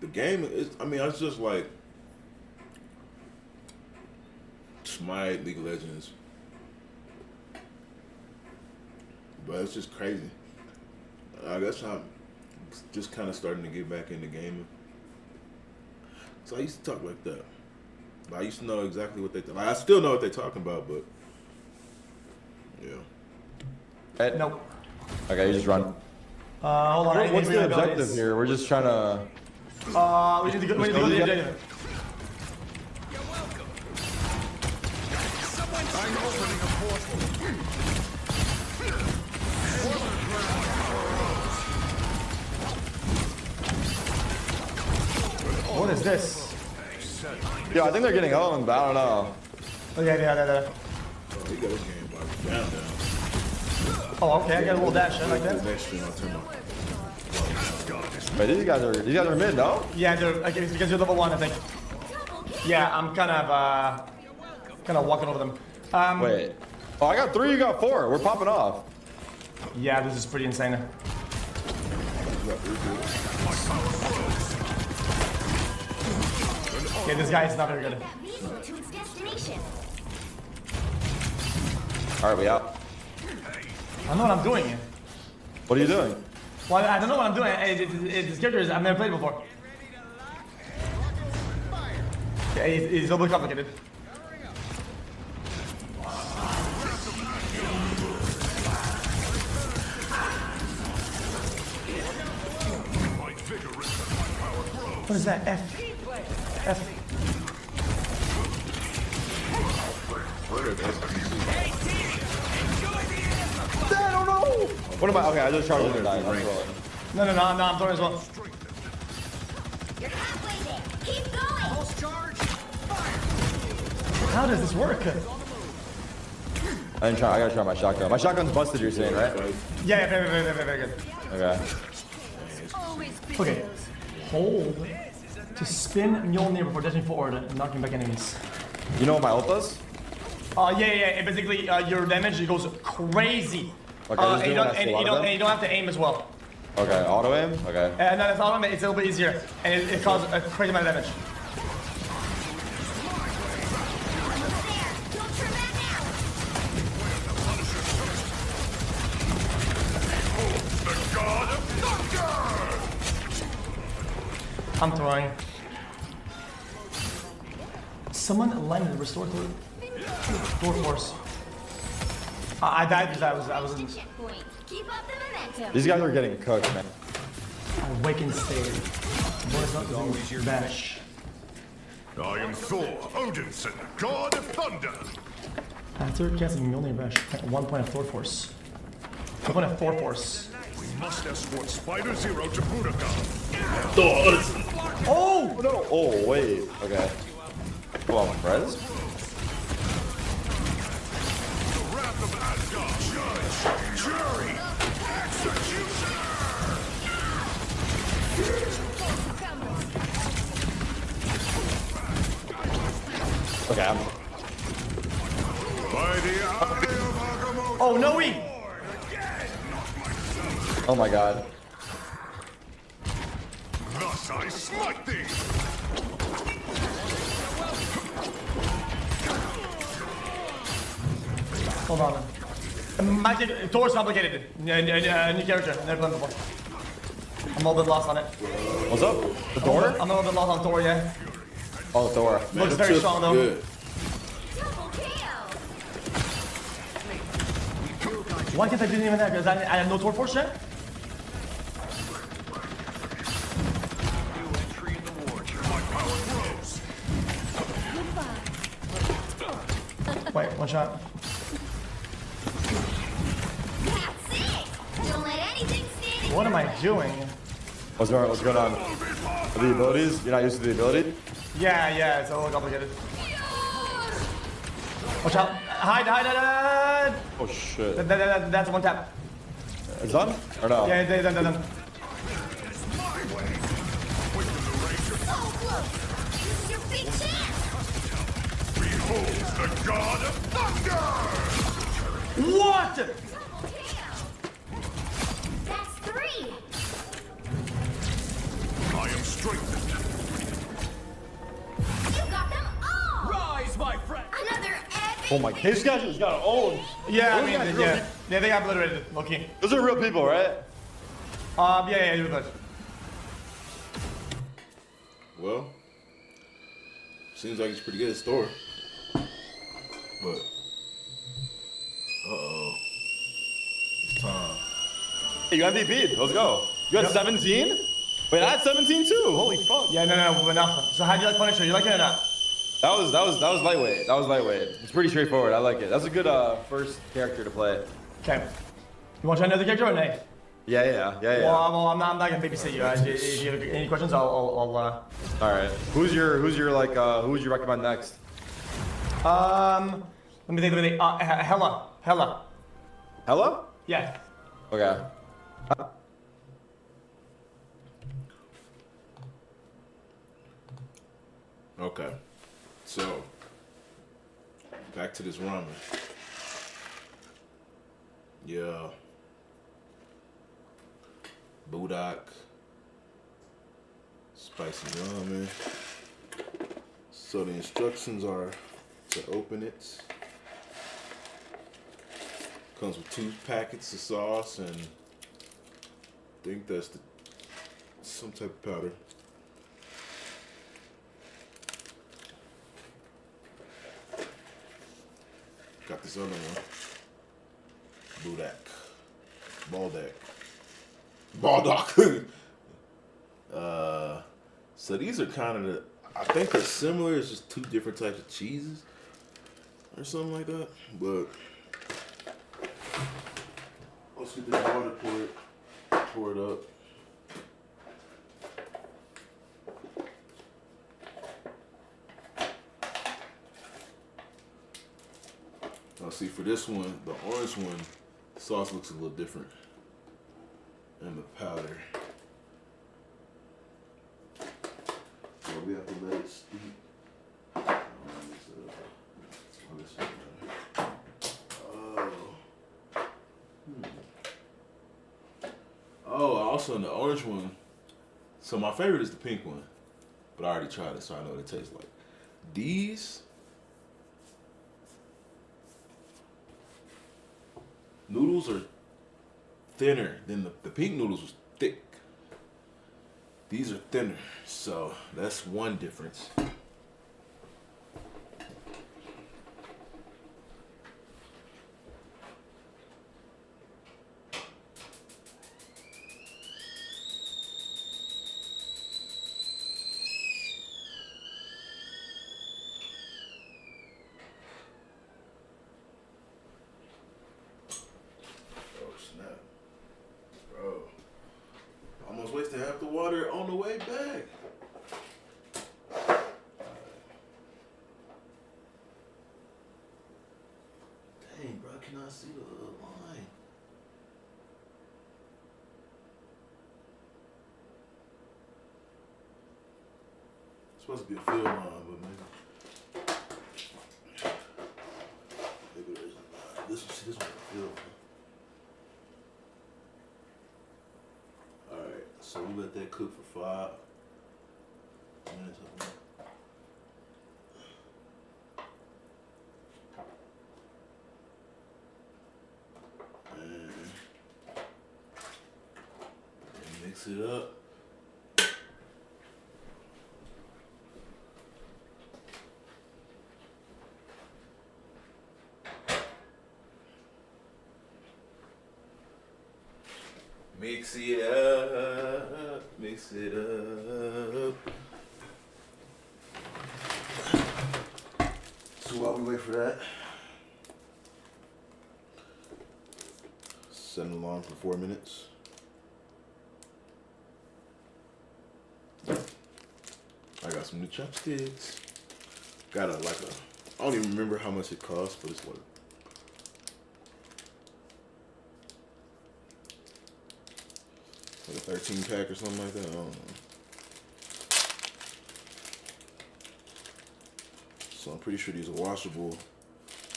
the game is. I mean, it's just like Smite, League of Legends, but it's just crazy. I guess I'm just kind of starting to get back into gaming. So I used to talk like that. I used to know exactly what they. Like, I still know what they're talking about, but yeah. Nope. Okay, you just run. Hold on. What's the objective here? We're just trying to. We need to go to the objective. I'm opening a portal. What is this? Yeah, I think they're getting owned, but I don't know. Oh yeah. Oh, he got his game box down. Oh, okay. I got a little dash. I like that. Next stream, I'll turn on. Wait, these guys are mid, no? Yeah, it's because you're level 1, I think. Yeah, I'm kind of walking over them. Wait. Oh, I got 3, you got 4. We're popping off. Yeah, this is pretty insane. Okay, this guy is not very good. Alright, we out. I know what I'm doing. What are you doing? Well, I don't know what I'm doing. This character is, I've never played before. Yeah, he's a little bit complicated. What is that? F. I don't know. What am I? Okay, I just charged into dying. No, I'm throwing as well. You're halfway there. Keep going. Pulse charge. Fire. How does this work? I gotta try my shotgun. My shotgun's busted, you're saying, right? Yeah, very good. Okay. Okay. Hold to spin Mjolnir before dashing forward and knocking back enemies. You know what my ult does? Yeah. Basically, your damage goes crazy. Okay, and you don't have to aim as well. Okay, auto aim? Okay. No, that's auto aim. It's a little bit easier, and it causes a crazy amount of damage. I'm throwing. Someone landed restore to door force. I died because I was in this. Checkpoint. Keep up the momentum. These guys are getting cooked, man. Awakened state. Boys not always your bash. I am Thor Odinson, god of thunder. After casting Mjolnir Bash, 1 point of Thor Force. 1 point of Thor Force. We must escort Spider Zero to Budokan. Oh! No! Oh, wait. Okay. Come on, Brez. The wrath of Asgard, judge, jury, executioner. Okay, I'm... By the eye of Agamotto. Oh, no! Oh my god. Thus I smite thee. Hold on. Magic, Thor's complicated. New character, never done before. I'm a little bit lost on it. What's up? The door? I'm a little bit lost on Thor, yeah. Oh, Thor. Looks very strong though. Good. Why can't I do even that? Because I have no Thor Force yet? Wait, one shot. That's it. Don't let anything stand in What am I doing? What's going on? The abilities? You're not used to the ability? Yeah, it's a little complicated. Watch out. Hide. Oh shit. That's one tap. It's done? Or no? Yeah, done. so close. This is your big chance. Behold the god of thunder. What? That's 3. I am strengthened. You got them all. Rise, my friend. Another epic. Oh my, these guys just got owned. Yeah, I Those mean, guys are yeah. real Yeah, they got obliterated. Okay. Those are real people, right? Yeah, you're good. Well, seems like it's pretty good at store. But, it's time. Hey, you MVP. Let's go. You had 17? Wait, I had 17 too. Holy fuck. Yeah, no, enough. So how do you like Punisher? You like it or not? That was lightweight. That was lightweight. It's pretty straightforward. I like it. That's a good first character to play. Okay. You want to try another character or nay? Yeah. Well, I'm not gonna babysit you. If you have any questions, I'll All right. Who's your like who would you recommend next? let me think. Hella. Hella? Yeah. Okay. Okay. So, back to this ramen. Yeah. Budak. Spicy ramen. So the instructions are to open it. Comes with 2 packets of sauce and I think that's some type of powder. Got this other one. Baldock. So these are kind of I think they're similar. It's just 2 different types of cheeses or something like that. But let's get this water pour it up. Now see, for this one, the orange one, the sauce looks a little different. And the powder. So we have to let it steep. Oh, also in the orange one, so my favorite is the pink one, but I already tried it, so I know what it tastes like. These noodles are thinner than the pink noodles was thick. These are thinner, so that's one difference. Oh snap. Bro. Almost wasted half the water on the way back. Dang, bro, I cannot see the line. It's supposed to be a field line, but maybe there's not. This one's a field line. Alright, so we let that cook for 5 minutes. I think. And mix it up. Mix it up, mix it up. So while we wait for that, set an alarm for 4 minutes. I got some new chopsticks. Got I don't even remember how much it cost, but it's like a 13 pack or something like that. I don't know. So I'm pretty sure these are washable.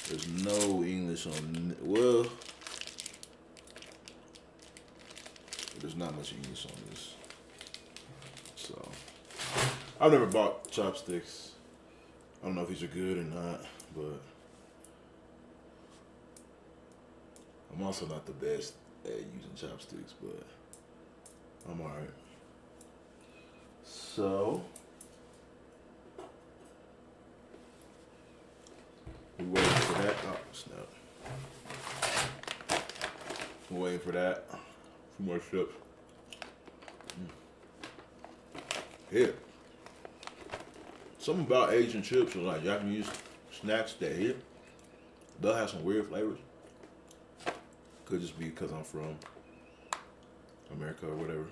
There's no English on, well, there's not much English on this. So I've never bought chopsticks. I don't know if these are good or not, but I'm also not the best at using chopsticks, but I'm alright. So we waiting for that. Oh snap! We're waiting for that. Some more chips. Yeah. Something about Asian chips or like Japanese snacks that hit. They'll have some weird flavors. Could just be because I'm from America or whatever.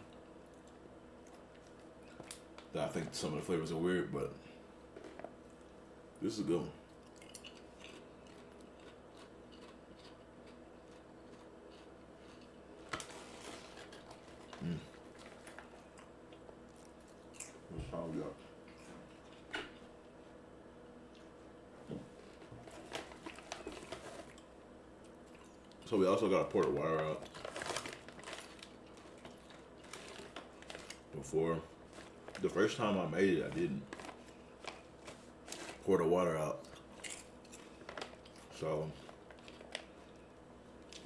I think some of the flavors are weird, but this is a good one. What's how we got? So we also got to pour the water out before. The first time I made it, I didn't pour the water out. So,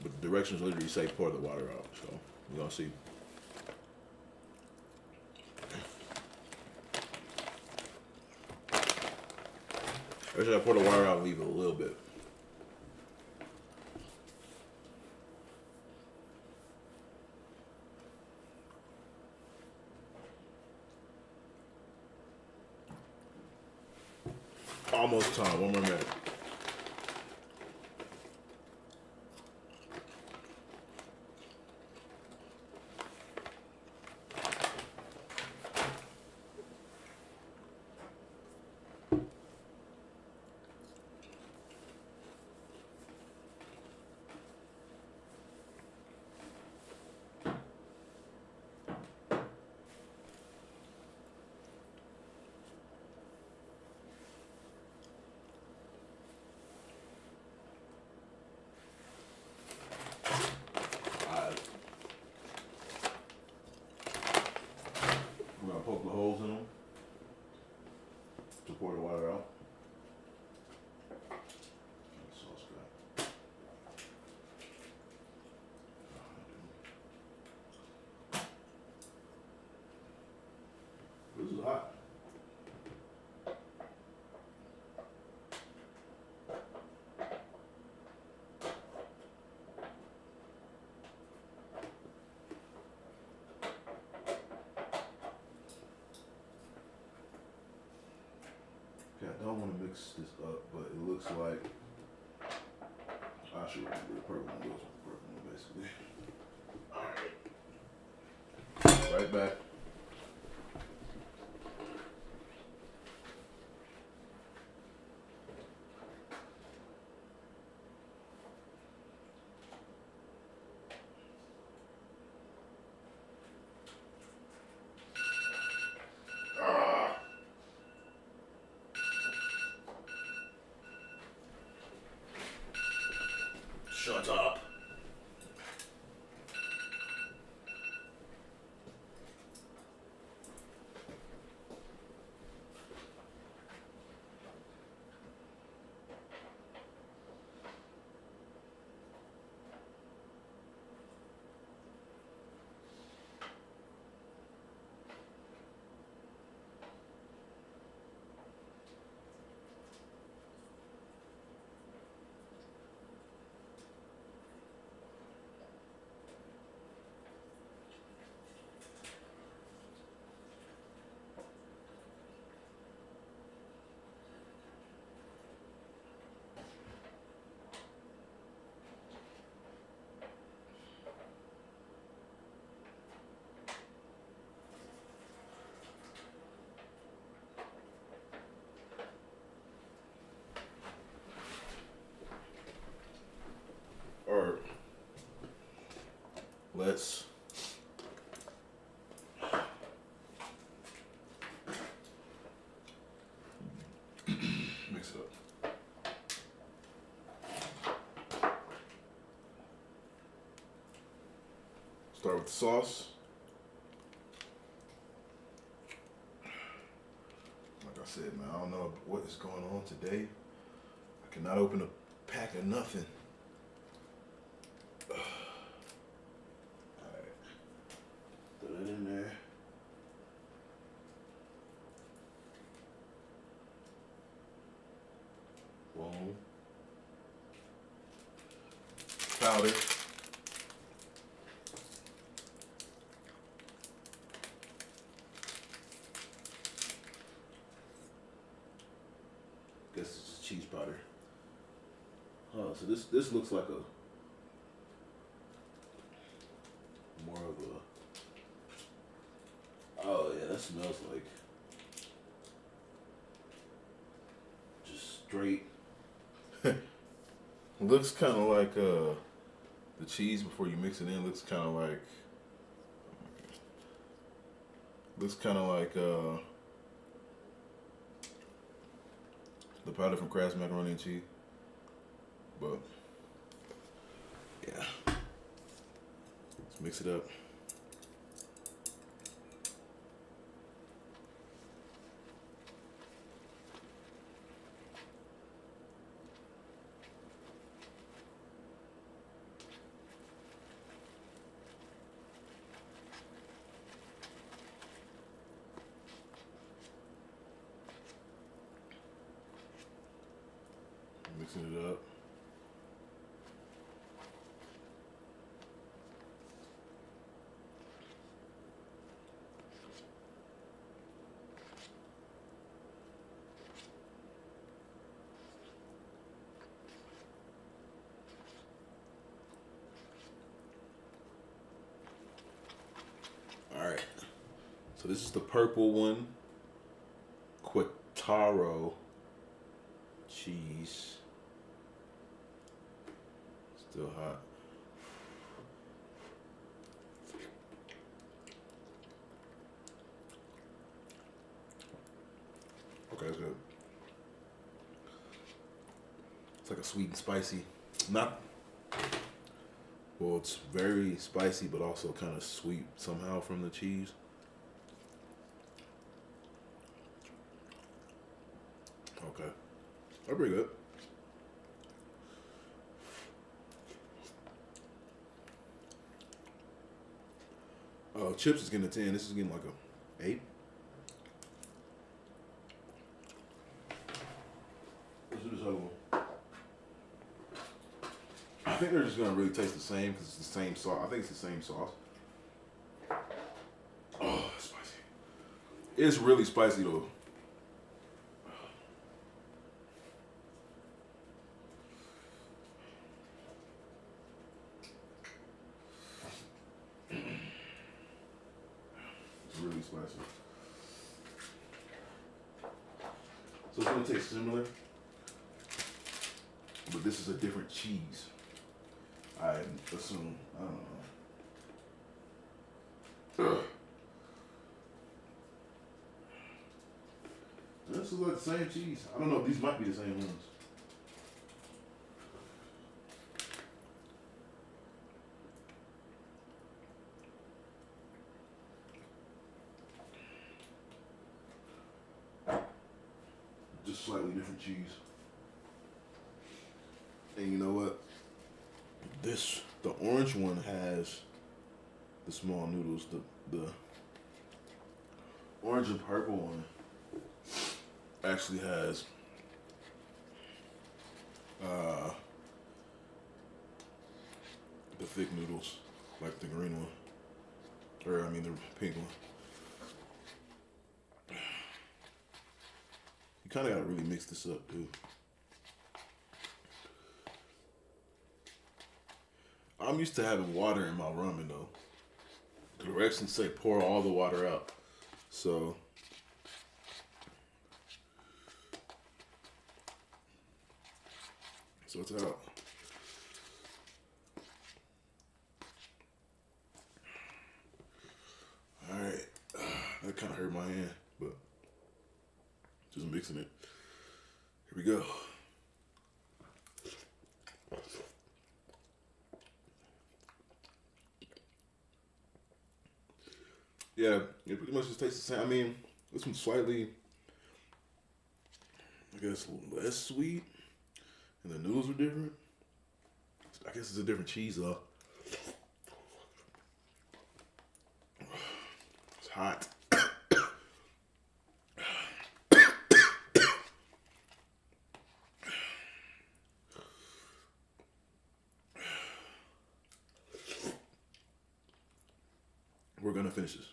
but the directions literally say pour the water out. So we're gonna see. Or should I pour the water out and leave it a little bit? Almost time, 1 more minute. We're gonna poke the holes in them to pour the water out. Sauce guy. hot. Okay, I don't want to mix this up, but it looks like I should remember the purple one goes with the purple one, basically. Alright. Right back. Shut up. Alright. Let's mix it up. Start with the sauce. Like I said, man, I don't know what is going on today. I cannot open a pack of nothing. Alright. Throw that in there. Boom. Powder. Guess it's cheese powder. Oh, so this looks like a more of a. Oh yeah, that smells like just straight. Looks kind of like the cheese before you mix it in. Looks kind of like. Looks kind of like the powder from Kraft macaroni and cheese. But yeah, let's mix it up. Mixing it up. All right. So this is the purple one. Quattaro cheese. Still hot. Okay, that's good. It's like a sweet and spicy. Not, well, it's very spicy, but also kind of sweet somehow from the cheese. Okay. That's pretty good. Chips is getting a 10. This is getting like a 8. other one. I think they're just gonna really taste the same because it's the same sauce. I think it's the same sauce. Oh, that's spicy. It's really spicy though. It's really spicy. So it's gonna taste similar, but this is a different cheese. I assume. I don't know. Ugh. This is like the same cheese. I don't know. These might be the same ones. Just slightly different cheese. And you know what? The orange one has the small noodles. The orange and purple one actually has the thick noodles, like the green one, or I mean the pink one. You kind of gotta really mix this up too. I'm used to having water in my ramen though. The directions say pour all the water out. So it's out. Alright. That kind of hurt my hand, but just mixing it. Here we go. Yeah, it pretty much just tastes the same. I mean, this one's slightly, I guess, less sweet, and the noodles are different. I guess it's a different cheese, though. It's hot. We're gonna finish this.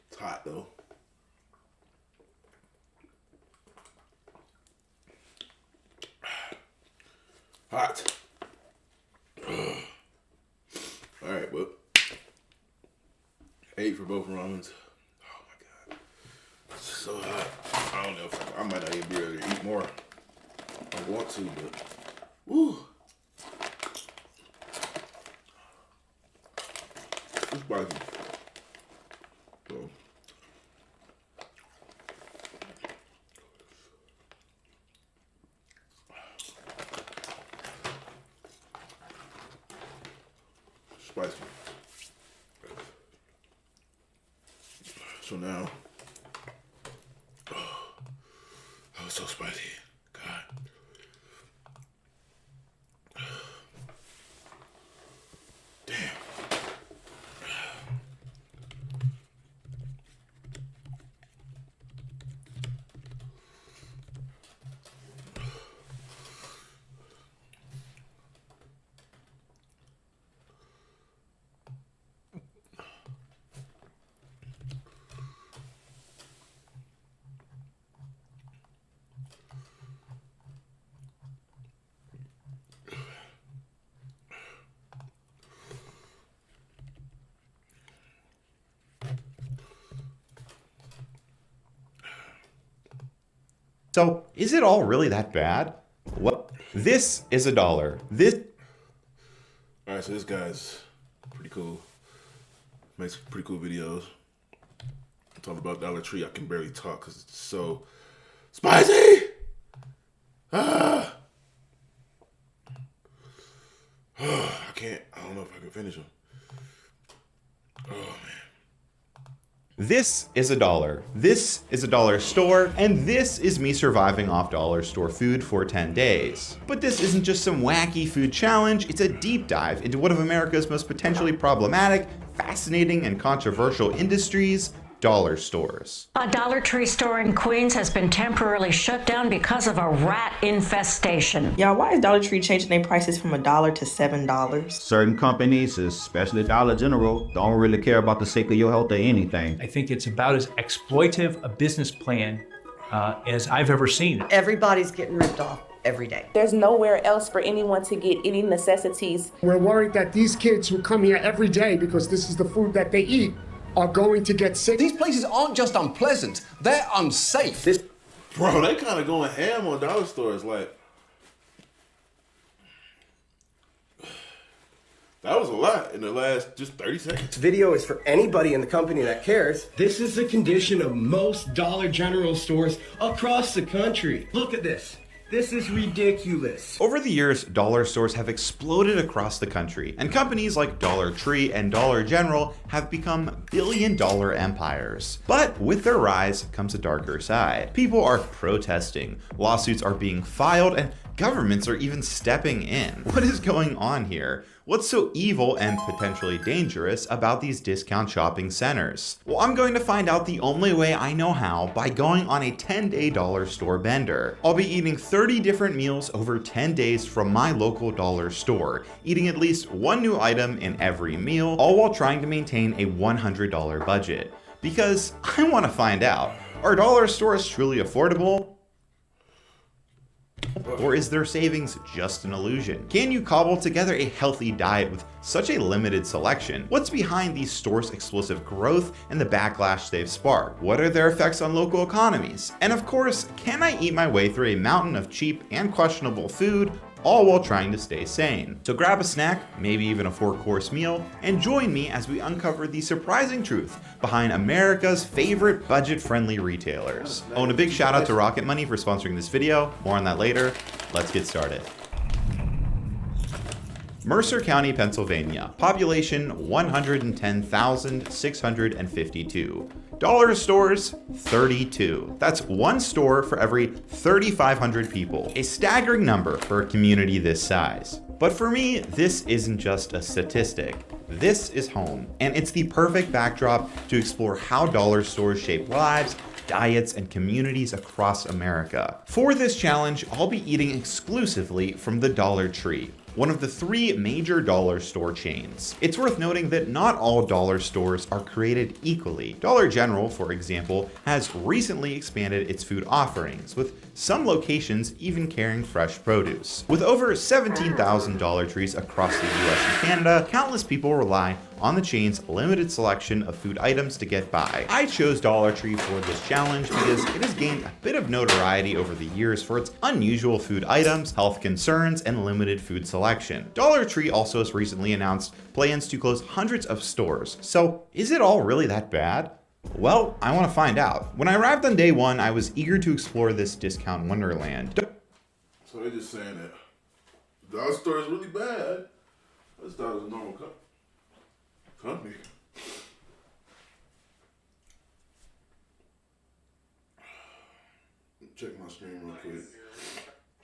It's hot though. Hot. All right, well, 8 for both ramens. Oh my God, it's so hot. I don't know if I might not even be able to eat more. I want to, but woo. It's spicy. So. Spicy. So now, oh, that was so spicy. God. Damn. So, is it all really that bad? What? This is $1. This. Alright, so this guy's pretty cool. Makes pretty cool videos. I'm talking about Dollar Tree. I can barely talk because it's so spicy! Ah! I can't. I don't know if I can finish them. Oh, man. This is $1. This is a dollar store, and this is me surviving off dollar store food for 10 days. But this isn't just some wacky food challenge, it's a deep dive into one of America's most potentially problematic, fascinating, and controversial industries, dollar stores. A Dollar Tree store in Queens has been temporarily shut down because of a rat infestation. Y'all, why is Dollar Tree changing their prices from $1 to $7? Certain companies, especially Dollar General, don't really care about the sake of your health or anything. I think it's about as exploitive a business plan as I've ever seen. Everybody's getting ripped off every day. There's nowhere else for anyone to get any necessities. We're worried that these kids who come here every day because this is the food that they eat are going to get sick. These places aren't just unpleasant, they're unsafe. Bro, they kind of going ham on dollar stores. Like, that was a lot in the last just 30 seconds. This video is for anybody in the company that cares. This is the condition of most Dollar General stores across the country. Look at this. This is ridiculous. Over the years, dollar stores have exploded across the country, and companies like Dollar Tree and Dollar General have become billion-dollar empires. But with their rise comes a darker side. People are protesting, lawsuits are being filed, and governments are even stepping in. What is going on here? What's so evil and potentially dangerous about these discount shopping centers? Well, I'm going to find out the only way I know how by going on a 10-day dollar store bender. I'll be eating 30 different meals over 10 days from my local dollar store, eating at least one new item in every meal, all while trying to maintain a $100 budget. Because I want to find out, are dollar stores truly affordable? Or is their savings just an illusion? Can you cobble together a healthy diet with such a limited selection? What's behind these stores' explosive growth and the backlash they've sparked? What are their effects on local economies? And of course, can I eat my way through a mountain of cheap and questionable food, all while trying to stay sane? So grab a snack, maybe even a 4-course meal, and join me as we uncover the surprising truth behind America's favorite budget-friendly retailers. Oh, and a big shout out to Rocket Money for sponsoring this video. More on that later. Let's get started. Mercer County, Pennsylvania. Population 110,652. Dollar stores, 32. That's one store for every 3,500 people. A staggering number for a community this size. But for me, this isn't just a statistic. This is home, and it's the perfect backdrop to explore how dollar stores shape lives, diets, and communities across America. For this challenge, I'll be eating exclusively from the Dollar Tree, one of the 3 major dollar store chains. It's worth noting that not all dollar stores are created equally. Dollar General, for example, has recently expanded its food offerings, with some locations even carrying fresh produce. With over 17,000 Dollar Trees across the US and Canada, countless people rely on the chain's limited selection of food items to get by. I chose Dollar Tree for this challenge because it has gained a bit of notoriety over the years for its unusual food items, health concerns, and limited food selection. Dollar Tree also has recently announced plans to close hundreds of stores. So is it all really that bad? Well, I want to find out. When I arrived on day 1, I was eager to explore this discount wonderland. So they're just saying that the dollar store is really bad. I just thought it was a normal company. Check my screen real quick.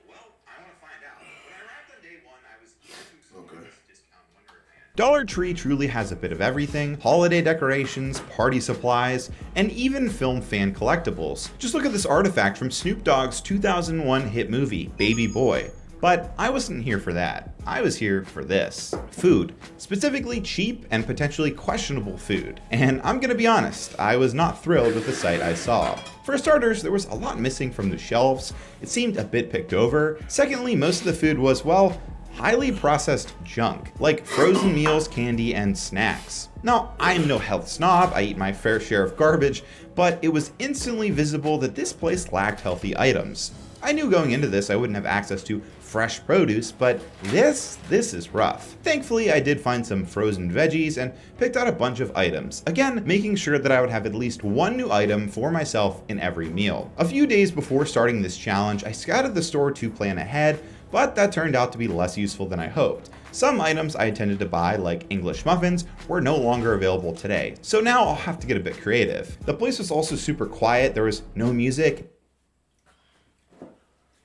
Well, I want to find out. When I arrived on day 1, I was eager to explore this discount wonderland. Dollar Tree truly has a bit of everything: holiday decorations, party supplies, and even film fan collectibles. Just look at this artifact from Snoop Dogg's 2001 hit movie, Baby Boy. But I wasn't here for that. I was here for this. Food. Specifically cheap and potentially questionable food. And I'm gonna be honest, I was not thrilled with the sight I saw. For starters, there was a lot missing from the shelves. It seemed a bit picked over. Secondly, most of the food was, well, highly processed junk, like frozen meals, candy, and snacks. Now, I am no health snob, I eat my fair share of garbage, but it was instantly visible that this place lacked healthy items. I knew going into this I wouldn't have access to fresh produce, but this is rough. Thankfully, I did find some frozen veggies and picked out a bunch of items, again, making sure that I would have at least one new item for myself in every meal. A few days before starting this challenge, I scouted the store to plan ahead, but that turned out to be less useful than I hoped. Some items I intended to buy, like English muffins, were no longer available today. So now I'll have to get a bit creative. The place was also super quiet, there was no music.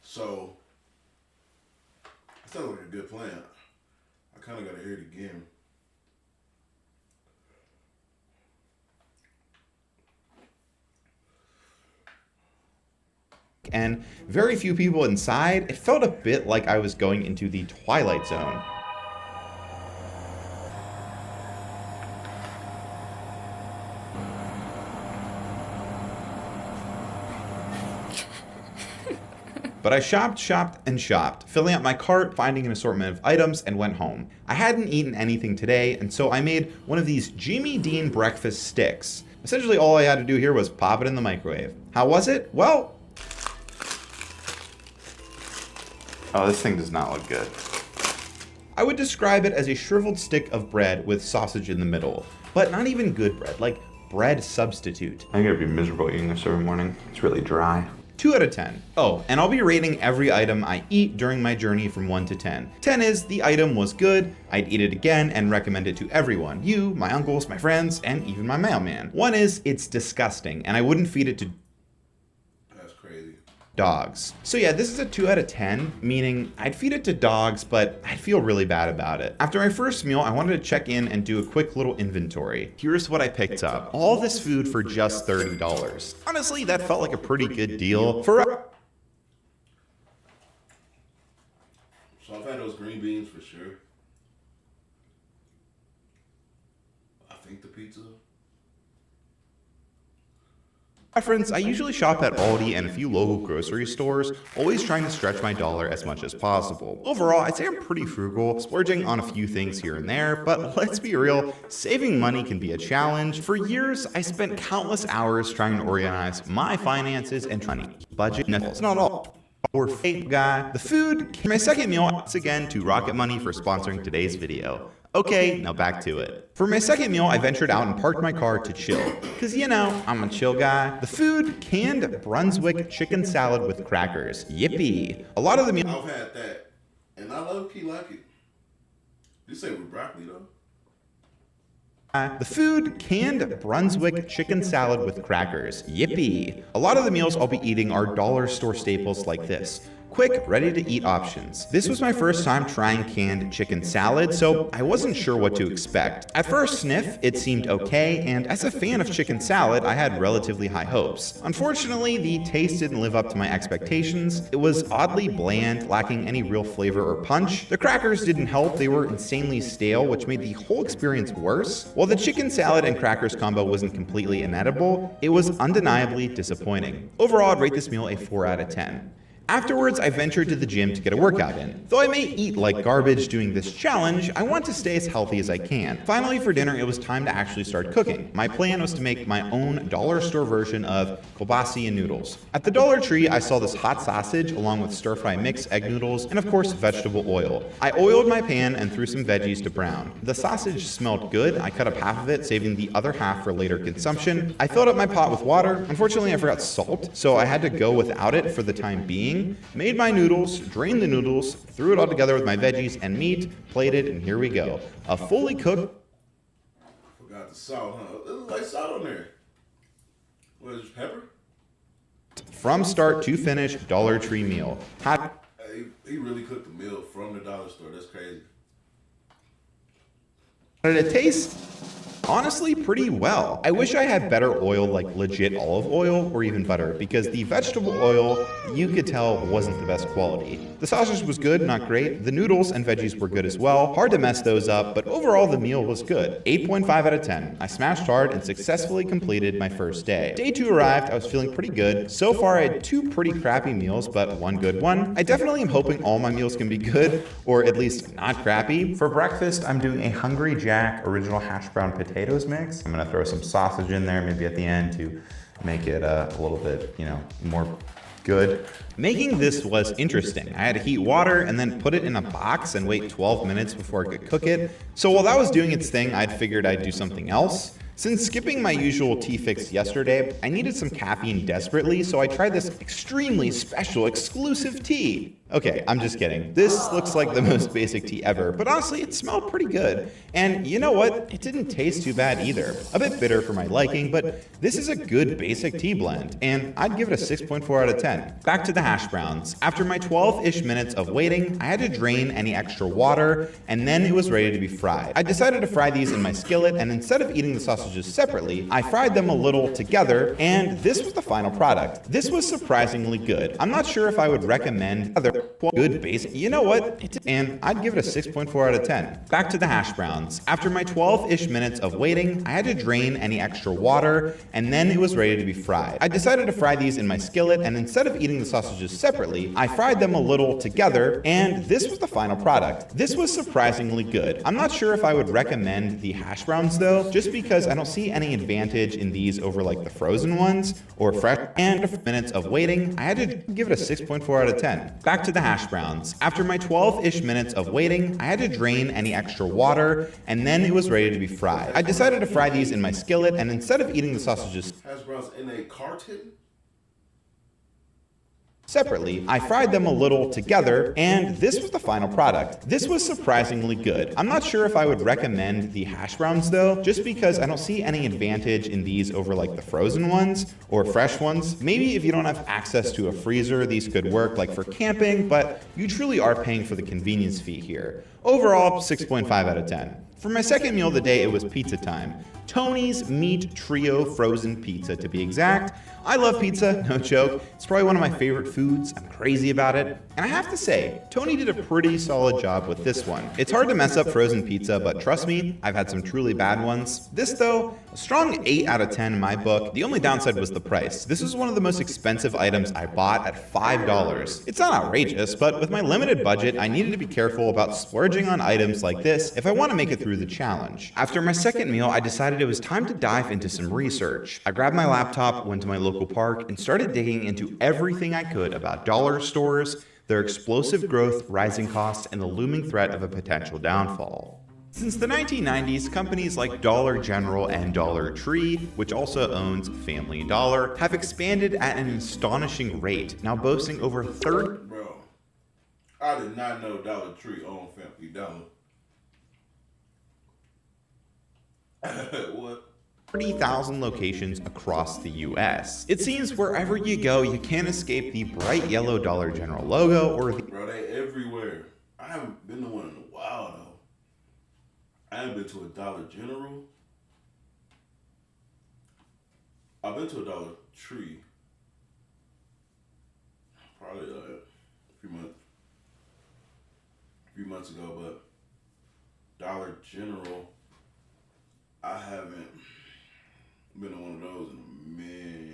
So, that sounds like a good plan. I kind of got to hear it again. And very few people inside. It felt a bit like I was going into the Twilight Zone. But I shopped, and shopped, filling up my cart, finding an assortment of items, and went home. I hadn't eaten anything today, and so I made one of these Jimmy Dean breakfast sticks. Essentially all I had to do here was pop it in the microwave. How was it? Well, oh, this thing does not look good. I would describe it as a shriveled stick of bread with sausage in the middle, but not even good bread, like bread substitute. I'm gonna be miserable eating this every morning. It's really dry. 2 out of 10. Oh, and I'll be rating every item I eat during my journey from 1 to 10. 10 is the item was good, I'd eat it again and recommend it to everyone. You, my uncles, my friends, and even my mailman. 1 is it's disgusting and I wouldn't feed it to dogs. So yeah, this is a 2 out of 10, meaning I'd feed it to dogs, but I'd feel really bad about it. After my first meal, I wanted to check in and do a quick little inventory. Here's what I picked up. All this food for just $30. Honestly, that felt like a pretty good deal for So I've had those green beans for sure. I think the pizza. reference, I usually shop at Aldi and a few local grocery stores, always trying to stretch my dollar as much as possible. Overall, I'd say I'm pretty frugal, splurging on a few things here and there, but let's be real, saving money can be a challenge. For years, I spent countless hours trying to organize my finances and trying to budget. It's not all. Or fake guy. The food. My second meal, once again to Rocket Money for sponsoring today's video. Okay, now back to it. For my second meal, I ventured out and parked my car to chill. Cause you know, I'm a chill guy. The food, canned Brunswick chicken salad with crackers. Yippee. A lot of the meal. I've had that, and I low-key like it. You say with broccoli though? The food, canned Brunswick chicken salad with crackers. Yippee. A lot of the meals I'll be eating are dollar store staples like this. Quick, ready-to-eat options. This was my first time trying canned chicken salad, so I wasn't sure what to expect. At first sniff, it seemed okay, and as a fan of chicken salad, I had relatively high hopes. Unfortunately, the taste didn't live up to my expectations. It was oddly bland, lacking any real flavor or punch. The crackers didn't help, they were insanely stale, which made the whole experience worse. While the chicken salad and crackers combo wasn't completely inedible, it was undeniably disappointing. Overall, I'd rate this meal a 4 out of 10. Afterwards, I ventured to the gym to get a workout in. Though I may eat like garbage doing this challenge, I want to stay as healthy as I can. Finally, for dinner, it was time to actually start cooking. My plan was to make my own dollar store version of kielbasa and noodles. At the Dollar Tree, I saw this hot sausage along with stir-fry mix, egg noodles, and of course, vegetable oil. I oiled my pan and threw some veggies to brown. The sausage smelled good. I cut up half of it, saving the other half for later consumption. I filled up my pot with water. Unfortunately, I forgot salt, so I had to go without it for the time being. Made my noodles, drained the noodles, threw it all together with my veggies and meat, plated, and here we go. A fully cooked... Forgot the salt, huh? It looks like salt on there. What is this, pepper? From start to finish Dollar Tree meal. He really cooked the meal from the dollar store. That's crazy. How did it taste? Honestly, pretty well. I wish I had better oil like legit olive oil or even butter because the vegetable oil, you could tell, wasn't the best quality. The sausage was good, not great. The noodles and veggies were good as well. Hard to mess those up, but overall the meal was good. 8.5 out of 10. I smashed hard and successfully completed my first day. Day 2 arrived, I was feeling pretty good. So far I had 2 pretty crappy meals, but 1 good one. I definitely am hoping all my meals can be good, or at least not crappy. For breakfast, I'm doing a Hungry Jack original hash brown potatoes mix. I'm gonna throw some sausage in there maybe at the end to make it a little bit, more good. Making this was interesting. I had to heat water and then put it in a box and wait 12 minutes before I could cook it. So while that was doing its thing, I'd figured I'd do something else. Since skipping my usual tea fix yesterday, I needed some caffeine desperately, so I tried this extremely special exclusive tea. Okay, I'm just kidding. This looks like the most basic tea ever, but honestly, it smelled pretty good. And you know what? It didn't taste too bad either. A bit bitter for my liking, but this is a good basic tea blend, and I'd give it a 6.4 out of 10. Back to the hash browns. After my 12-ish minutes of waiting, I had to drain any extra water, and then it was ready to be fried. I decided to fry these in my skillet, and instead of eating the sausages separately, I fried them a little together, and this was the final product. This was surprisingly good. I'm not sure if I would recommend other good basic. You know what? And I'd give it a 6.4 out of 10. Back to the hash browns. After my 12-ish minutes of waiting, I had to drain any extra water, and then it was ready to be fried. I decided to fry these in my skillet, and instead of eating the sausages separately, I fried them a little together, and this was the final product. This was surprisingly good. I'm not sure if I would recommend the hash browns though, just because I don't see any advantage in these over like the frozen ones or fresh. And after minutes of waiting, I had to give it a 6.4 out of 10. Back to the hash browns. After my 12-ish minutes of waiting, I had to drain any extra water, and then it was ready to be fried. I decided to fry these in my skillet, and instead of eating the sausages hash browns in a carton separately, I fried them a little together, and this was the final product. This was surprisingly good. I'm not sure if I would recommend the hash browns though, just because I don't see any advantage in these over like the frozen ones or fresh ones. Maybe if you don't have access to a freezer, these could work like for camping, but you truly are paying for the convenience fee here. Overall, 6.5 out of 10. For my second meal of the day, it was pizza time. Tony's Meat Trio Frozen Pizza, to be exact. I love pizza, no joke. It's probably one of my favorite foods. I'm crazy about it. And I have to say, Tony did a pretty solid job with this one. It's hard to mess up frozen pizza, but trust me, I've had some truly bad ones. This though, a strong 8 out of 10 in my book. The only downside was the price. This was one of the most expensive items I bought at $5. It's not outrageous, but with my limited budget, I needed to be careful about splurging on items like this if I want to make it through the challenge. After my second meal, I decided it was time to dive into some research. I grabbed my laptop, went to my local park, and started digging into everything I could about dollar stores, their explosive growth, rising costs, and the looming threat of a potential downfall. Since the 1990s, companies like Dollar General and Dollar Tree, which also owns Family Dollar, have expanded at an astonishing rate, now boasting over 30. Bro, I did not know Dollar Tree owned Family Dollar. What? 30,000 locations across the US. It seems wherever you go, you can't escape the bright yellow Dollar General logo or the... Bro, they everywhere. I haven't been to one in a while, though. I haven't been to a Dollar General. I've been to a Dollar Tree. Probably a few months ago, but Dollar General, I haven't been to one of those in a minute.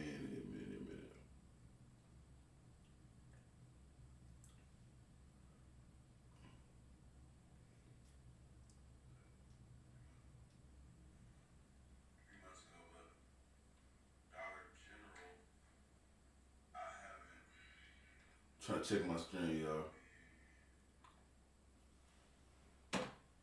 Trying to check my screen, y'all.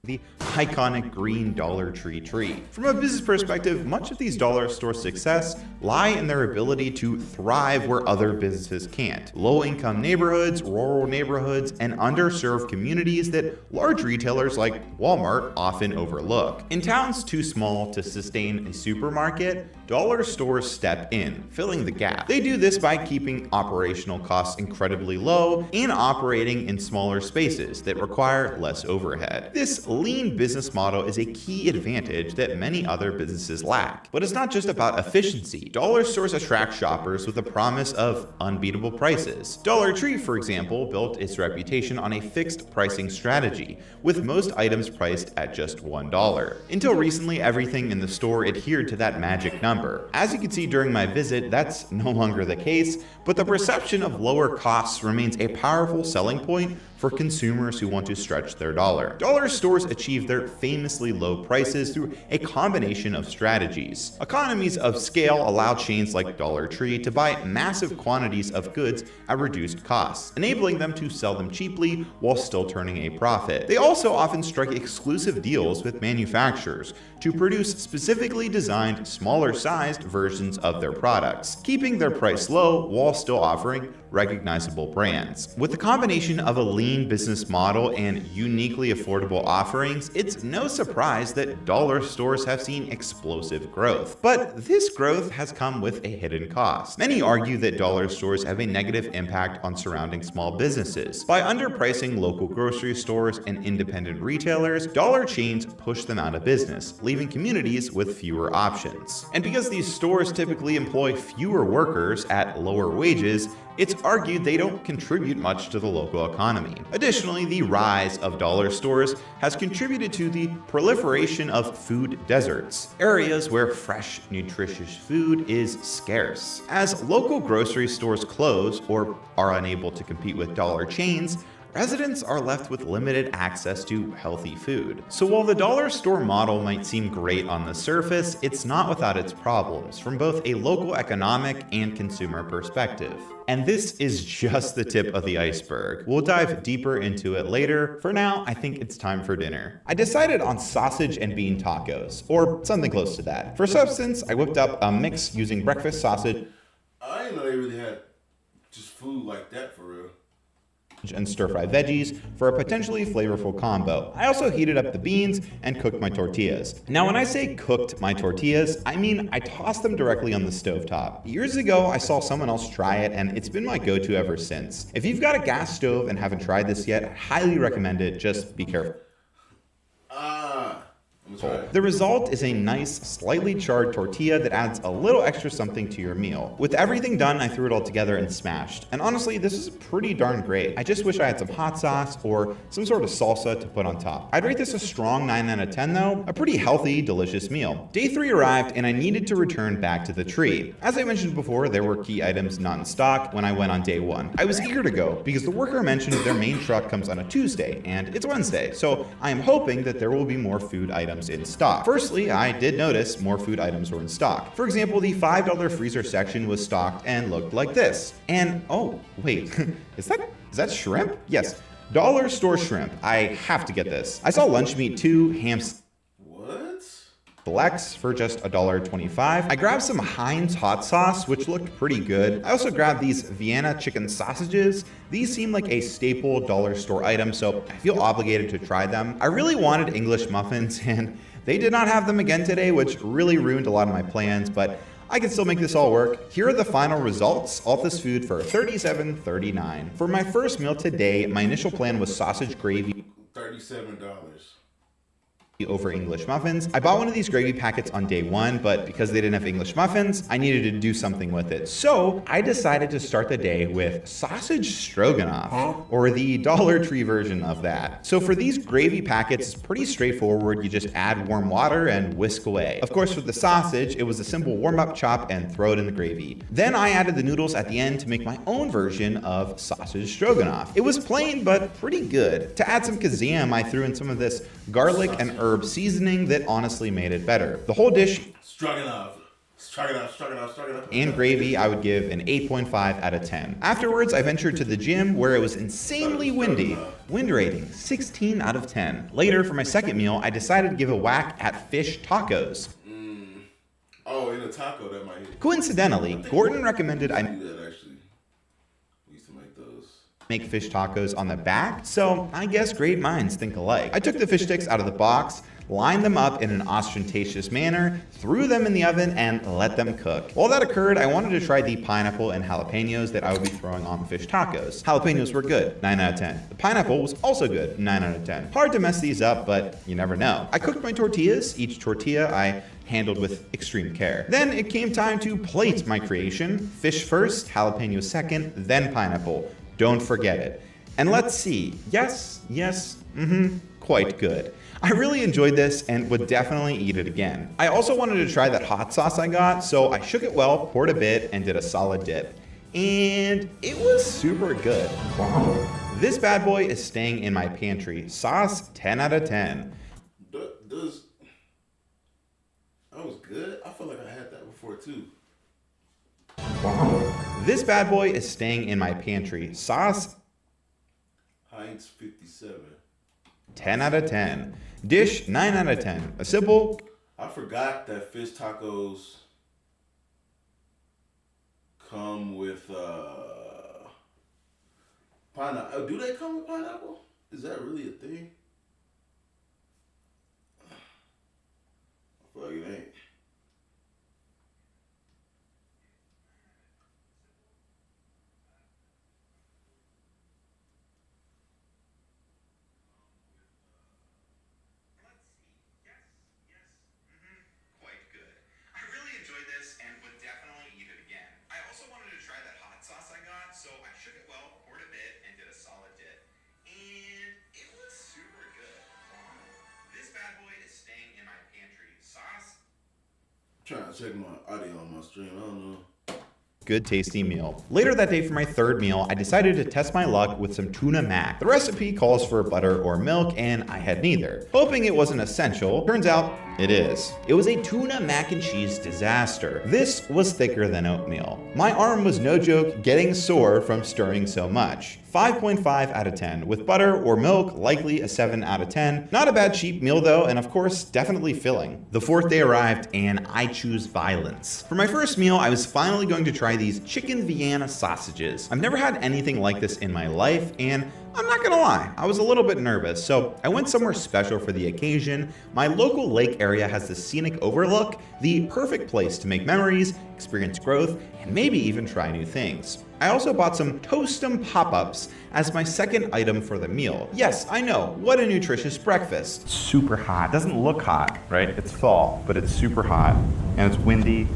The iconic green Dollar Tree tree. From a business perspective, much of these dollar store success lie in their ability to thrive where other businesses can't. Low-income neighborhoods, rural neighborhoods, and underserved communities that large retailers like Walmart often overlook. In towns too small to sustain a supermarket, dollar stores step in, filling the gap. They do this by keeping operational costs incredibly low and operating in smaller spaces that require less overhead. This lean business model is a key advantage that many other businesses lack. But it's not just about efficiency. Dollar stores attract shoppers with a promise of unbeatable prices. Dollar Tree, for example, built its reputation on a fixed pricing strategy, with most items priced at just $1. Until recently, everything in the store adhered to that magic number. As you can see during my visit, that's no longer the case, but the perception of lower costs remains a powerful selling point for consumers who want to stretch their dollar. Dollar stores achieve their famously low prices through a combination of strategies. Economies of scale allow chains like Dollar Tree to buy massive quantities of goods at reduced costs, enabling them to sell them cheaply while still turning a profit. They also often strike exclusive deals with manufacturers to produce specifically designed, smaller-sized versions of their products, keeping their price low while still offering recognizable brands. With the combination of a lean business model and uniquely affordable offerings, it's no surprise that dollar stores have seen explosive growth. But this growth has come with a hidden cost. Many argue that dollar stores have a negative impact on surrounding small businesses. By underpricing local grocery stores and independent retailers, dollar chains push them out of business, leaving communities with fewer options. And because these stores typically employ fewer workers at lower wages, it's argued they don't contribute much to the local economy. Additionally, the rise of dollar stores has contributed to the proliferation of food deserts, areas where fresh, nutritious food is scarce. As local grocery stores close or are unable to compete with dollar chains, residents are left with limited access to healthy food. So while the dollar store model might seem great on the surface, it's not without its problems from both a local economic and consumer perspective. And this is just the tip of the iceberg. We'll dive deeper into it later. For now, I think it's time for dinner. I decided on sausage and bean tacos, or something close to that. For substance, I whipped up a mix using breakfast sausage. I didn't know they really had just food like that for real. And stir-fried veggies for a potentially flavorful combo. I also heated up the beans and cooked my tortillas. Now when I say cooked my tortillas, I mean I tossed them directly on the stovetop. Years ago, I saw someone else try it and it's been my go-to ever since. If you've got a gas stove and haven't tried this yet, I highly recommend it, just be careful. The result is a nice, slightly charred tortilla that adds a little extra something to your meal. With everything done, I threw it all together and smashed. And honestly, this is pretty darn great. I just wish I had some hot sauce or some sort of salsa to put on top. I'd rate this a strong 9 out of 10 though, a pretty healthy, delicious meal. Day 3 arrived and I needed to return back to the tree. As I mentioned before, there were key items not in stock when I went on day 1. I was eager to go because the worker mentioned their main truck comes on a Tuesday and it's Wednesday, so I am hoping that there will be more food items in stock. Firstly, I did notice more food items were in stock. For example, the $5 freezer section was stocked and looked like this. And oh, wait, is that shrimp? Yes, dollar store shrimp. I have to get this. I saw lunch meat too, Flex for just $1.25. I grabbed some Heinz hot sauce, which looked pretty good. I also grabbed these Vienna chicken sausages. These seem like a staple dollar store item, so I feel obligated to try them. I really wanted English muffins, and they did not have them again today, which really ruined a lot of my plans, but I can still make this all work. Here are the final results. All this food for $37.39. For my first meal today, my initial plan was sausage gravy. $37. Over English muffins. I bought one of these gravy packets on day 1, but because they didn't have English muffins, I needed to do something with it. So I decided to start the day with sausage stroganoff, or the Dollar Tree version of that. So for these gravy packets, it's pretty straightforward. You just add warm water and whisk away. Of course, for the sausage, it was a simple warm-up chop and throw it in the gravy. Then I added the noodles at the end to make my own version of sausage stroganoff. It was plain, but pretty good. To add some kazam, I threw in some of this garlic and herb seasoning that honestly made it better. The whole dish and gravy I would give an 8.5 out of 10. Afterwards, I ventured to the gym where it was insanely windy. Wind rating 16 out of 10. Later, for my second meal, I decided to give a whack at fish tacos. Oh, in a taco that might hit. Coincidentally, Gordon recommended I make fish tacos on the back, so I guess great minds think alike. I took the fish sticks out of the box, lined them up in an ostentatious manner, threw them in the oven, and let them cook. While that occurred, I wanted to try the pineapple and jalapenos that I would be throwing on the fish tacos. Jalapenos were good, 9 out of 10. The pineapple was also good, 9 out of 10. Hard to mess these up, but you never know. I cooked my tortillas. Each tortilla I handled with extreme care. Then it came time to plate my creation. Fish first, jalapeno second, then pineapple. Don't forget it. And let's see. Yes, quite good. I really enjoyed this and would definitely eat it again. I also wanted to try that hot sauce I got, so I shook it well, poured a bit, and did a solid dip. And it was super good. Wow. This bad boy is staying in my pantry. Sauce, 10 out of 10. Does that was good? I feel like I had that before too. This bad boy is staying in my pantry. Sauce, Heinz 57. 10 out of 10. Dish, 9 out of 10. A simple. I forgot that fish tacos come with pineapple. Do they come with pineapple? Is that really a thing? I feel like it ain't. Trying to check my audio on my stream. I don't know. Good tasty meal. Later that day for my third meal, I decided to test my luck with some tuna mac. The recipe calls for butter or milk, and I had neither. Hoping it wasn't essential, turns out it is. It was a tuna mac and cheese disaster. This was thicker than oatmeal. My arm was no joke getting sore from stirring so much. 5.5 out of 10. With butter or milk, likely a 7 out of 10. Not a bad cheap meal though, and of course, definitely filling. The fourth day arrived, and I choose violence. For my first meal, I was finally going to try these chicken Vienna sausages. I've never had anything like this in my life, and I'm not gonna lie, I was a little bit nervous, so I went somewhere special for the occasion. My local lake area has the scenic overlook, the perfect place to make memories, experience growth, and maybe even try new things. I also bought some Toastum Pop-Ups as my second item for the meal. Yes, I know, what a nutritious breakfast. Super hot. Doesn't look hot, right? It's fall, but it's super hot, and it's windy.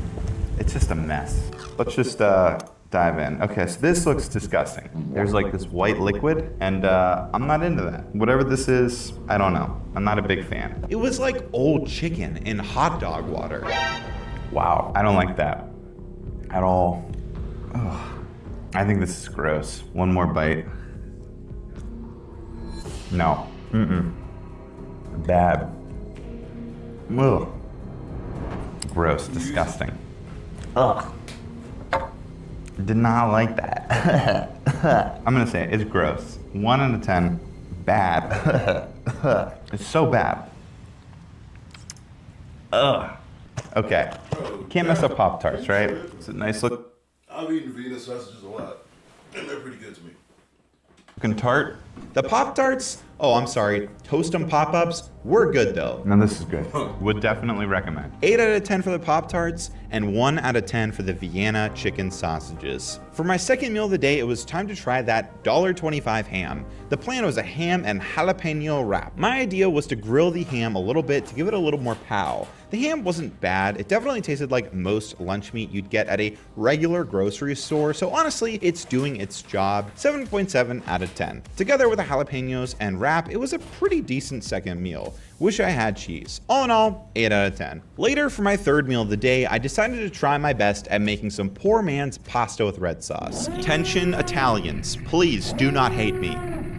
It's just a mess. Let's just dive in. Okay, so this looks disgusting. There's like this white liquid, and I'm not into that. Whatever this is, I don't know. I'm not a big fan. It was like old chicken in hot dog water. Wow, I don't like that at all. Ugh. I think this is gross. One more bite. No. Bad. Ugh. Gross, disgusting. Ugh. Did not like that. I'm gonna say it, it's gross. 1 out of 10. Bad. It's so bad. Ugh. Okay. Can't mess up Pop-Tarts, right? It's a nice look. I've eaten Vienna sausages a lot, and they're pretty good to me. Looking tart. The Pop-Tarts, oh, I'm sorry, Toastum Pop-Ups were good though. No, this is good. Would definitely recommend. 8 out of 10 for the Pop-Tarts, and 1 out of 10 for the Vienna chicken sausages. For my second meal of the day, it was time to try that $1.25 ham. The plan was a ham and jalapeno wrap. My idea was to grill the ham a little bit to give it a little more pow. The ham wasn't bad. It definitely tasted like most lunch meat you'd get at a regular grocery store, so honestly, it's doing its job. 7.7 out of 10. Together with the jalapenos and wrap, it was a pretty decent second meal. Wish I had cheese. All in all, 8 out of 10. Later, for my third meal of the day, I decided to try my best at making some poor man's pasta with red sauce. Attention Italians, please do not hate me.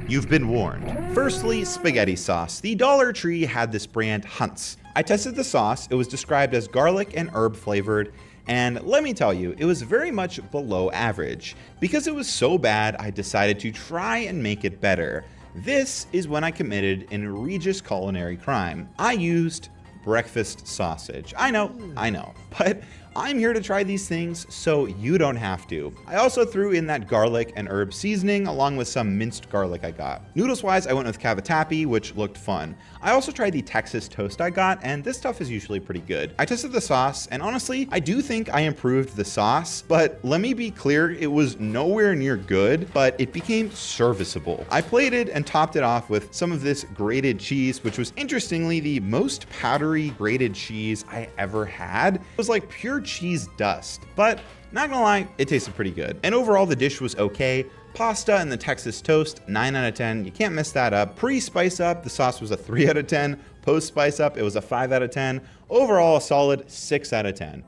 You've been warned. Firstly, spaghetti sauce. The Dollar Tree had this brand Hunt's. I tested the sauce. It was described as garlic and herb flavored, and let me tell you, it was very much below average. Because it was so bad, I decided to try and make it better. This is when I committed an egregious culinary crime. I used breakfast sausage. I know, but I'm here to try these things so you don't have to. I also threw in that garlic and herb seasoning along with some minced garlic I got. Noodles wise, I went with cavatappi, which looked fun. I also tried the Texas toast I got, and this stuff is usually pretty good. I tested the sauce, and honestly, I do think I improved the sauce, but let me be clear, it was nowhere near good, but it became serviceable. I plated and topped it off with some of this grated cheese, which was interestingly the most powdery grated cheese I ever had. It was like pure cheese dust, but not gonna lie, it tasted pretty good. And overall, the dish was okay. Pasta and the Texas toast, 9 out of 10. You can't mess that up. Pre-spice up, the sauce was a 3 out of 10. Post-spice up, it was a 5 out of 10. Overall, a solid 6 out of 10.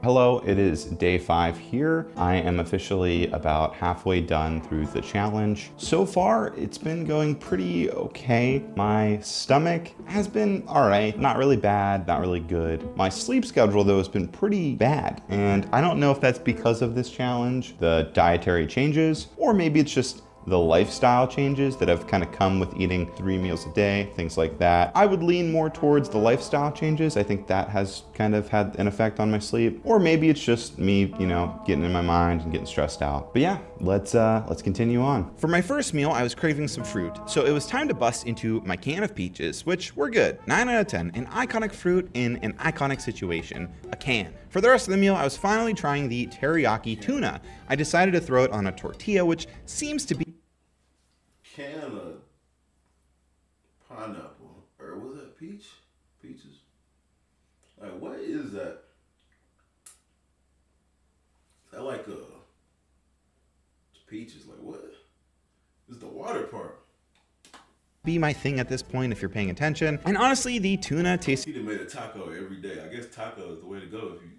Hello, it is day 5 here. I am officially about halfway done through the challenge. So far, it's been going pretty okay. My stomach has been all right, not really bad, not really good. My sleep schedule though has been pretty bad. And I don't know if that's because of this challenge, the dietary changes, or maybe it's just the lifestyle changes that have kind of come with eating 3 meals a day, things like that. I would lean more towards the lifestyle changes. I think that has kind of had an effect on my sleep. Or maybe it's just me, you know, getting in my mind and getting stressed out. But yeah, let's continue on. For my first meal, I was craving some fruit. So it was time to bust into my can of peaches, which were good. 9 out of 10, an iconic fruit in an iconic situation, a can. For the rest of the meal, I was finally trying the teriyaki tuna. I decided to throw it on a tortilla, which seems to be can of pineapple, or was that peach? Peaches? Like, what is that? Is that like it's peaches? Like, what? This is the water part. Be my thing at this point if you're paying attention. And honestly, the tuna tasted He made a taco every day. I guess taco is the way to go if you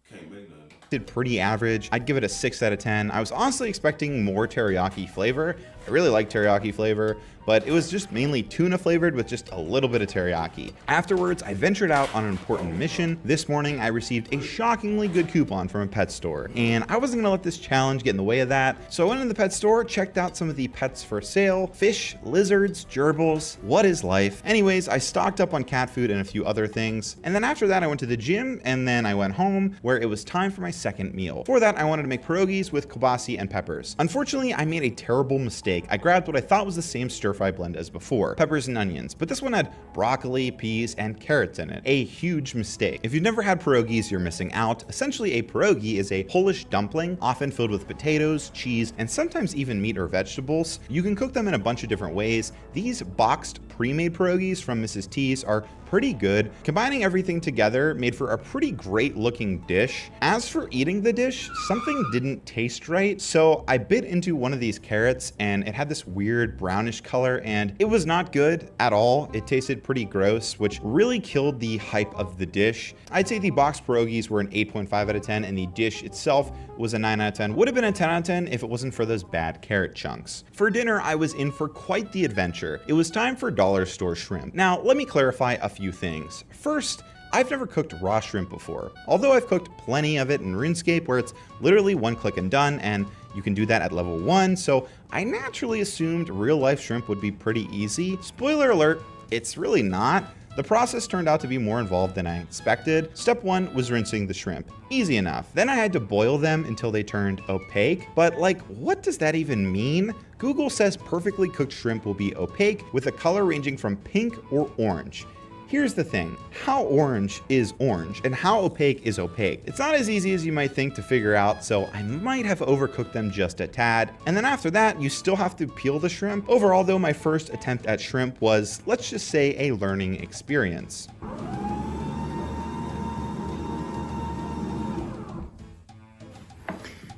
can't make nothing. Pretty average. I'd give it a 6 out of 10. I was honestly expecting more teriyaki flavor. I really like teriyaki flavor, but it was just mainly tuna flavored with just a little bit of teriyaki. Afterwards, I ventured out on an important mission. This morning, I received a shockingly good coupon from a pet store, and I wasn't gonna let this challenge get in the way of that. So I went into the pet store, checked out some of the pets for sale, fish, lizards, gerbils, what is life? Anyways, I stocked up on cat food and a few other things. And then after that, I went to the gym, and then I went home where it was time for my second meal. For that, I wanted to make pierogies with kielbasa and peppers. Unfortunately, I made a terrible mistake. I grabbed what I thought was the same stir-fry blend as before, peppers and onions, but this one had broccoli, peas, and carrots in it. A huge mistake. If you've never had pierogies, you're missing out. Essentially, a pierogi is a Polish dumpling, often filled with potatoes, cheese, and sometimes even meat or vegetables. You can cook them in a bunch of different ways. These boxed pre-made pierogies from Mrs. T's are pretty good. Combining everything together made for a pretty great looking dish. As for eating the dish, something didn't taste right, so I bit into one of these carrots and it had this weird brownish color and it was not good at all. It tasted pretty gross, which really killed the hype of the dish. I'd say the boxed pierogies were an 8.5 out of 10 and the dish itself was a 9 out of 10. Would have been a 10 out of 10 if it wasn't for those bad carrot chunks. For dinner, I was in for quite the adventure. It was time for dollar store shrimp. Now, let me clarify a few things. First, I've never cooked raw shrimp before, although I've cooked plenty of it in RuneScape where it's literally one click and done, and you can do that at level 1, so I naturally assumed real life shrimp would be pretty easy. Spoiler alert, it's really not. The process turned out to be more involved than I expected. Step 1 was rinsing the shrimp. Easy enough. Then I had to boil them until they turned opaque, but like, what does that even mean? Google says perfectly cooked shrimp will be opaque with a color ranging from pink or orange. Here's the thing, how orange is orange and how opaque is opaque? It's not as easy as you might think to figure out, so I might have overcooked them just a tad. And then after that, you still have to peel the shrimp. Overall though, my first attempt at shrimp was, let's just say, a learning experience.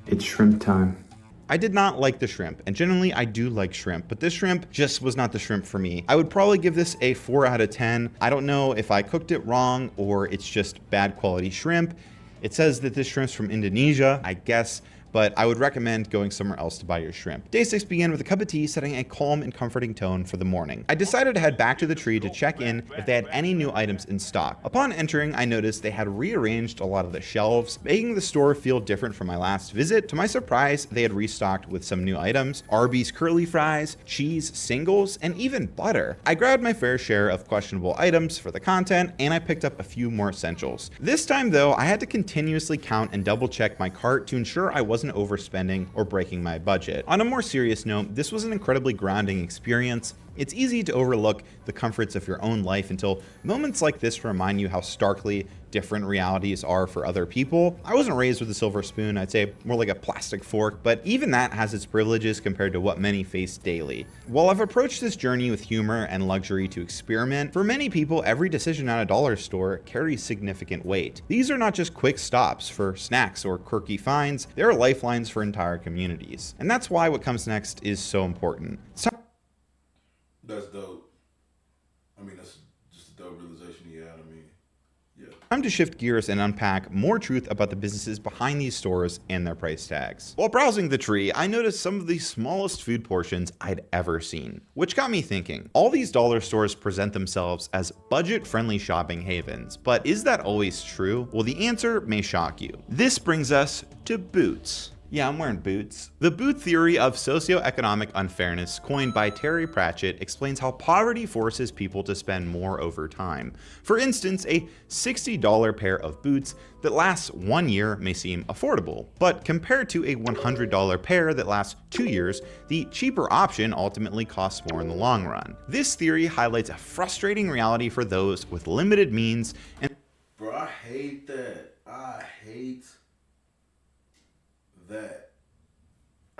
It's shrimp time. I did not like the shrimp, and generally I do like shrimp, but this shrimp just was not the shrimp for me. I would probably give this a 4 out of 10. I don't know if I cooked it wrong or it's just bad quality shrimp. It says that this shrimp's from Indonesia, I guess, but I would recommend going somewhere else to buy your shrimp. Day 6 began with a cup of tea, setting a calm and comforting tone for the morning. I decided to head back to the tree to check in if they had any new items in stock. Upon entering, I noticed they had rearranged a lot of the shelves, making the store feel different from my last visit. To my surprise, they had restocked with some new items, Arby's curly fries, cheese singles, and even butter. I grabbed my fair share of questionable items for the content, and I picked up a few more essentials. This time though, I had to continuously count and double check my cart to ensure I wasn't overspending or breaking my budget. On a more serious note, this was an incredibly grounding experience. It's easy to overlook the comforts of your own life until moments like this remind you how starkly different realities are for other people. I wasn't raised with a silver spoon, I'd say more like a plastic fork, but even that has its privileges compared to what many face daily. While I've approached this journey with humor and luxury to experiment, for many people, every decision at a dollar store carries significant weight. These are not just quick stops for snacks or quirky finds, they are lifelines for entire communities. And that's why what comes next is so important. That's dope. I mean, that's just a dope realization he had. I mean, yeah. Time to to shift gears and unpack more truth about the businesses behind these stores and their price tags. While browsing the tree, I noticed some of the smallest food portions I'd ever seen, which got me thinking. All these dollar stores present themselves as budget-friendly shopping havens, but is that always true? Well, the answer may shock you. This brings us to Boots. Yeah, I'm wearing boots. The boot theory of socioeconomic unfairness, coined by Terry Pratchett, explains how poverty forces people to spend more over time. For instance, a $60 pair of boots that lasts 1 year may seem affordable, but compared to a $100 pair that lasts 2 years, the cheaper option ultimately costs more in the long run. This theory highlights a frustrating reality for those with limited means and— Bro, I hate that. I hate that.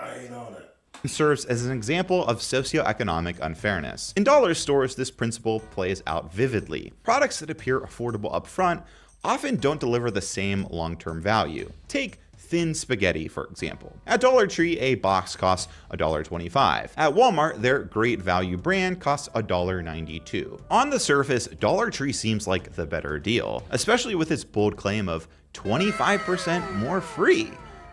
I ain't on it. serves as an example of socioeconomic unfairness. In dollar stores, this principle plays out vividly. Products that appear affordable up front often don't deliver the same long-term value. Take thin spaghetti, for example. At Dollar Tree, a box costs $1.25. At Walmart, their great value brand costs $1.92. On the surface, Dollar Tree seems like the better deal, especially with its bold claim of 25% more free.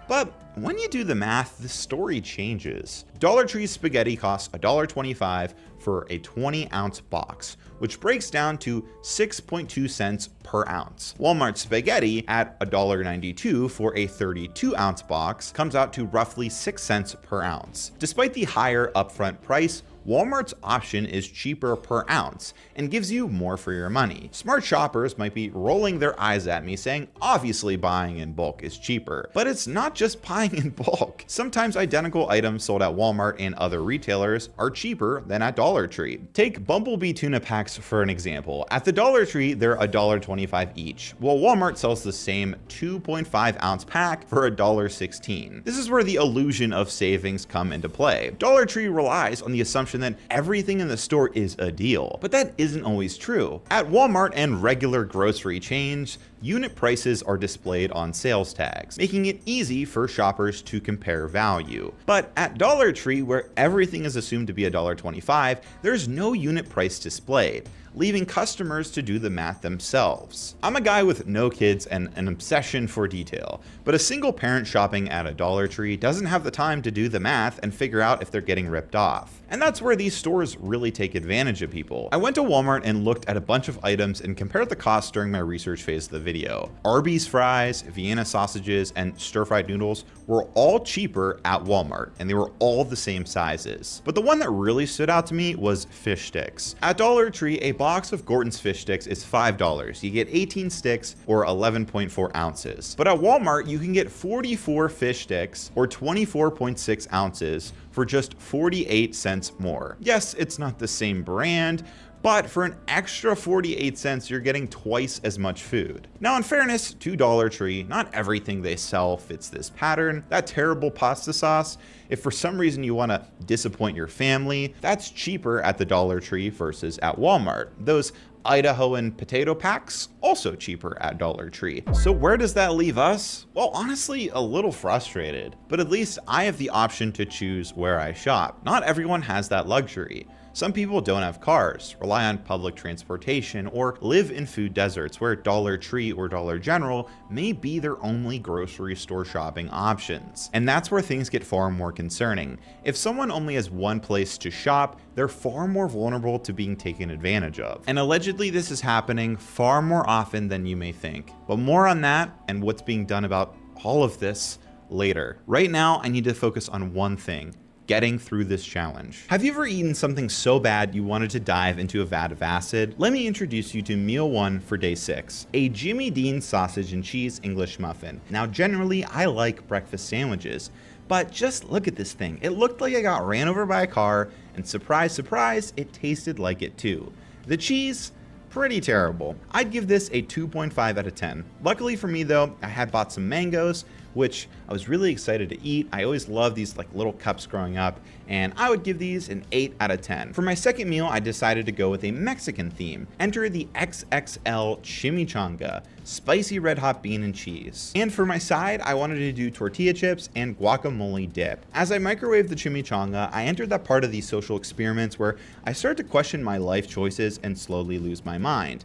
But when you do the math, the story changes. Dollar Tree's spaghetti costs $1.25 for a 20-ounce box, which breaks down to 6.2 cents per ounce. Walmart spaghetti at $1.92 for a 32-ounce box comes out to roughly 6 cents per ounce. Despite the higher upfront price, Walmart's option is cheaper per ounce and gives you more for your money. Smart shoppers might be rolling their eyes at me saying, obviously buying in bulk is cheaper, but it's not just buying in bulk. Sometimes identical items sold at Walmart and other retailers are cheaper than at Dollar Tree. Take Bumblebee tuna packs for an example. At the Dollar Tree, they're $1.25 each, while Walmart sells the same 2.5 ounce pack for $1.16. This is where the illusion of savings come into play. Dollar Tree relies on the assumption that everything in the store is a deal, but that isn't always true. At Walmart and regular grocery chains, unit prices are displayed on sales tags, making it easy for shoppers to compare value. But at Dollar Tree, where everything is assumed to be $1.25, there's no unit price displayed, leaving customers to do the math themselves. I'm a guy with no kids and an obsession for detail, but a single parent shopping at a Dollar Tree doesn't have the time to do the math and figure out if they're getting ripped off. And that's where these stores really take advantage of people. I went to Walmart and looked at a bunch of items and compared the costs during my research phase of the video. Arby's fries, Vienna sausages, and stir-fried noodles were all cheaper at Walmart, and they were all the same sizes. But the one that really stood out to me was fish sticks. At Dollar Tree, a box of Gorton's fish sticks is $5. You get 18 sticks or 11.4 ounces. But at Walmart, you can get 44 fish sticks or 24.6 ounces for just 48 cents more. Yes, it's not the same brand, but for an extra 48 cents, you're getting twice as much food. Now, in fairness to Dollar Tree, not everything they sell fits this pattern. That terrible pasta sauce, if for some reason you want to disappoint your family, that's cheaper at the Dollar Tree versus at Walmart. Those Idahoan potato packs, also cheaper at Dollar Tree. So where does that leave us? Well, honestly, a little frustrated, but at least I have the option to choose where I shop. Not everyone has that luxury. Some people don't have cars, rely on public transportation, or live in food deserts where Dollar Tree or Dollar General may be their only grocery store shopping options. And that's where things get far more concerning. If someone only has one place to shop, they're far more vulnerable to being taken advantage of. And allegedly this is happening far more often than you may think. But more on that and what's being done about all of this later. Right now, I need to focus on one thing: getting through this challenge. Have you ever eaten something so bad you wanted to dive into a vat of acid? Let me introduce you to meal 1 for day 6, a Jimmy Dean sausage and cheese English muffin. Now, generally, I like breakfast sandwiches, but just look at this thing. It looked like I got ran over by a car, and surprise, surprise, it tasted like it too. The cheese, pretty terrible. I'd give this a 2.5 out of 10. Luckily for me though, I had bought some mangoes, which I was really excited to eat. I always loved these like little cups growing up, and I would give these an 8 out of 10. For my second meal, I decided to go with a Mexican theme. Enter the XXL Chimichanga, spicy red hot bean and cheese. And for my side, I wanted to do tortilla chips and guacamole dip. As I microwaved the chimichanga, I entered that part of these social experiments where I started to question my life choices and slowly lose my mind.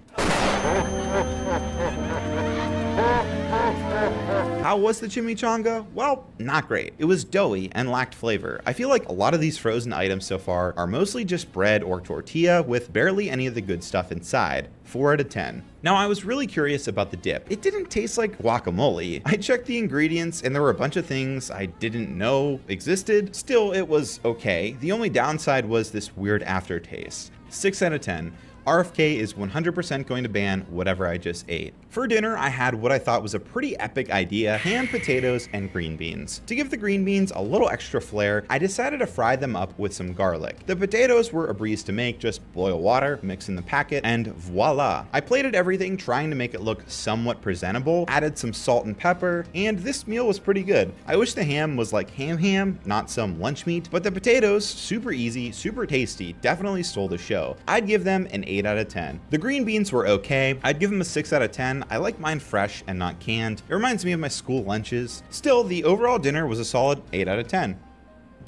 How was the chimichanga? Well, not great. It was doughy and lacked flavor. I feel like a lot of these frozen items so far are mostly just bread or tortilla with barely any of the good stuff inside. 4 out of 10. Now, I was really curious about the dip. It didn't taste like guacamole. I checked the ingredients and there were a bunch of things I didn't know existed. Still, it was okay. The only downside was this weird aftertaste. 6 out of 10. RFK is 100% going to ban whatever I just ate. For dinner, I had what I thought was a pretty epic idea: ham, potatoes, and green beans. To give the green beans a little extra flair, I decided to fry them up with some garlic. The potatoes were a breeze to make, just boil water, mix in the packet, and voila. I plated everything trying to make it look somewhat presentable, added some salt and pepper, and this meal was pretty good. I wish the ham was like ham, not some lunch meat, but the potatoes, super easy, super tasty, definitely stole the show. I'd give them an 8 out of 10. The green beans were okay. I'd give them a 6 out of 10. I like mine fresh and not canned. It reminds me of my school lunches. Still, the overall dinner was a solid 8 out of 10.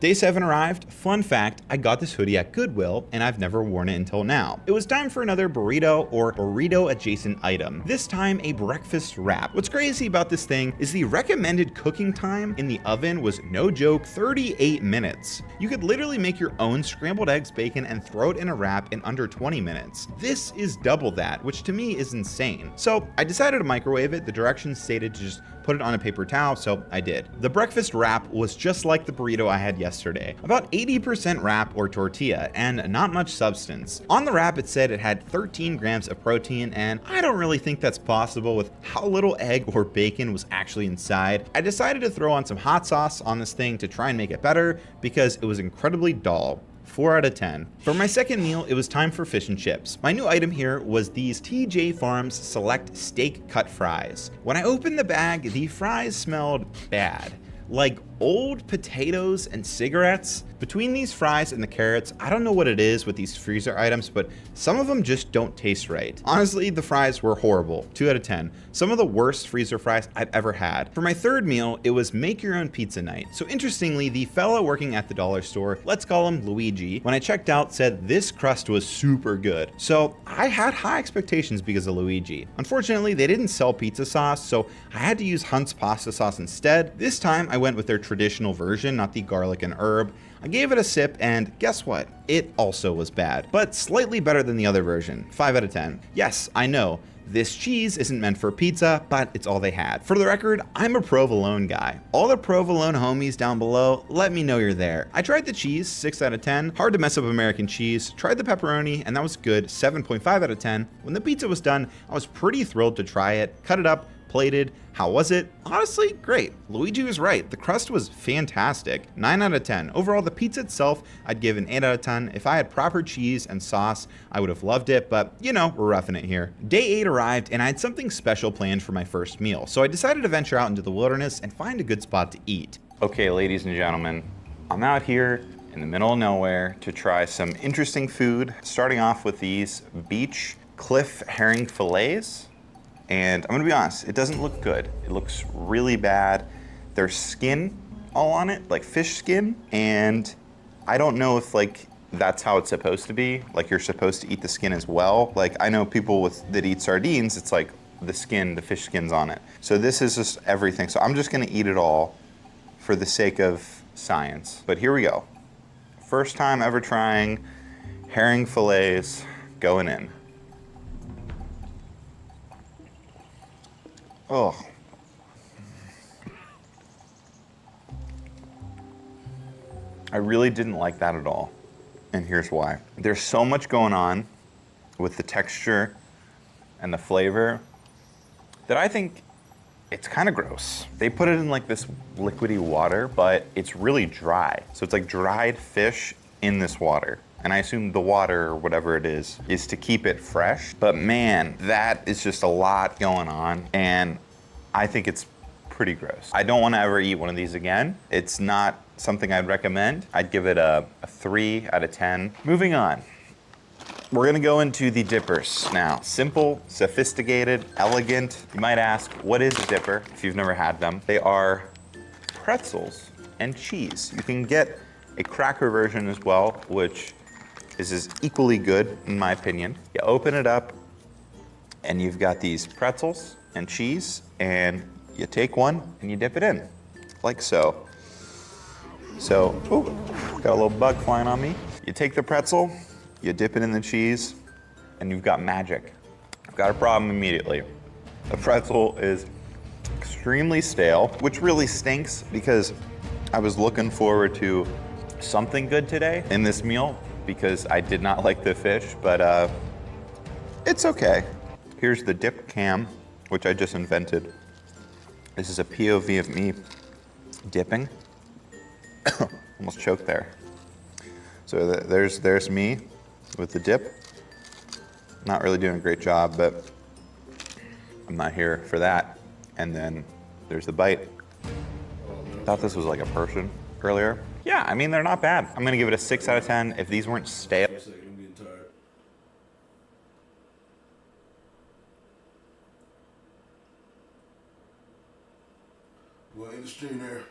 Day 7 arrived. Fun fact, I got this hoodie at Goodwill and I've never worn it until now. It was time for another burrito or burrito adjacent item. This time a breakfast wrap. What's crazy about this thing is the recommended cooking time in the oven was, no joke, 38 minutes. You could literally make your own scrambled eggs, bacon, and throw it in a wrap in under 20 minutes. This is double that, which to me is insane. So I decided to microwave it. The directions stated to just put it on a paper towel, so I did. The breakfast wrap was just like the burrito I had yesterday. About 80% wrap or tortilla and not much substance. On the wrap it said it had 13 grams of protein, and I don't really think that's possible with how little egg or bacon was actually inside. I decided to throw on some hot sauce on this thing to try and make it better because it was incredibly dull. 4 out of 10. For my second meal, it was time for fish and chips. My new item here was these TJ Farms Select Steak Cut Fries. When I opened the bag, the fries smelled bad. Like old potatoes and cigarettes. Between these fries and the carrots, I don't know what it is with these freezer items, but some of them just don't taste right. Honestly, the fries were horrible. 2 out of 10. Some of the worst freezer fries I've ever had. For my third meal, it was make your own pizza night. So interestingly, the fella working at the dollar store, let's call him Luigi, when I checked out said this crust was super good. So I had high expectations because of Luigi. Unfortunately, they didn't sell pizza sauce, so I had to use Hunt's pasta sauce instead. This time I went with their traditional version, not the garlic and herb. I gave it a sip and guess what? It also was bad, but slightly better than the other version. 5 out of 10. Yes, I know. This cheese isn't meant for pizza, but it's all they had. For the record, I'm a provolone guy. All the provolone homies down below, let me know you're there. I tried the cheese, 6 out of 10. Hard to mess up American cheese. Tried the pepperoni, and that was good, 7.5 out of 10. When the pizza was done, I was pretty thrilled to try it. Cut it up, plated. How was it? Honestly, great. Luigi was right. The crust was fantastic. 9 out of 10. Overall, the pizza itself, I'd give an 8 out of 10. If I had proper cheese and sauce, I would have loved it, but you know, we're roughing it here. Day 8 arrived and I had something special planned for my first meal, so I decided to venture out into the wilderness and find a good spot to eat. Okay, ladies and gentlemen, I'm out here in the middle of nowhere to try some interesting food, starting off with these beach cliff herring fillets. And I'm gonna be honest, it doesn't look good. It looks really bad. There's skin all on it, like fish skin, and I don't know if like that's how it's supposed to be. Like you're supposed to eat the skin as well. Like I know people that eat sardines, it's like the skin, the fish skin's on it. So this is just everything. So I'm just gonna eat it all for the sake of science. But here we go. First time ever trying herring fillets going in. Oh. I really didn't like that at all. And here's why. There's so much going on with the texture and the flavor that I think it's kind of gross. They put it in like this liquidy water, but it's really dry. So it's like dried fish in this water. And I assume the water or whatever it is to keep it fresh. But man, that is just a lot going on. And I think it's pretty gross. I don't want to ever eat one of these again. It's not something I'd recommend. I'd give it a 3 out of 10. Moving on. We're gonna go into the dippers now. Simple, sophisticated, elegant. You might ask, what is a dipper if you've never had them? They are pretzels and cheese. You can get a cracker version as well, which is as equally good in my opinion. You open it up and you've got these pretzels and cheese, and you take one and you dip it in, like so. So, ooh, got a little bug flying on me. You take the pretzel, you dip it in the cheese, and you've got magic. I've got a problem immediately. The pretzel is extremely stale, which really stinks because I was looking forward to something good today in this meal because I did not like the fish, but it's okay. Here's the dip cam, which I just invented. This is a POV of me dipping. Almost choked there. So there's me with the dip. Not really doing a great job, but I'm not here for that. And then there's the bite. Thought this was like a person earlier. Yeah, I mean, they're not bad. I'm gonna give it a 6 out of 10. If these weren't stale. I'm getting tired. Well, in the stream there.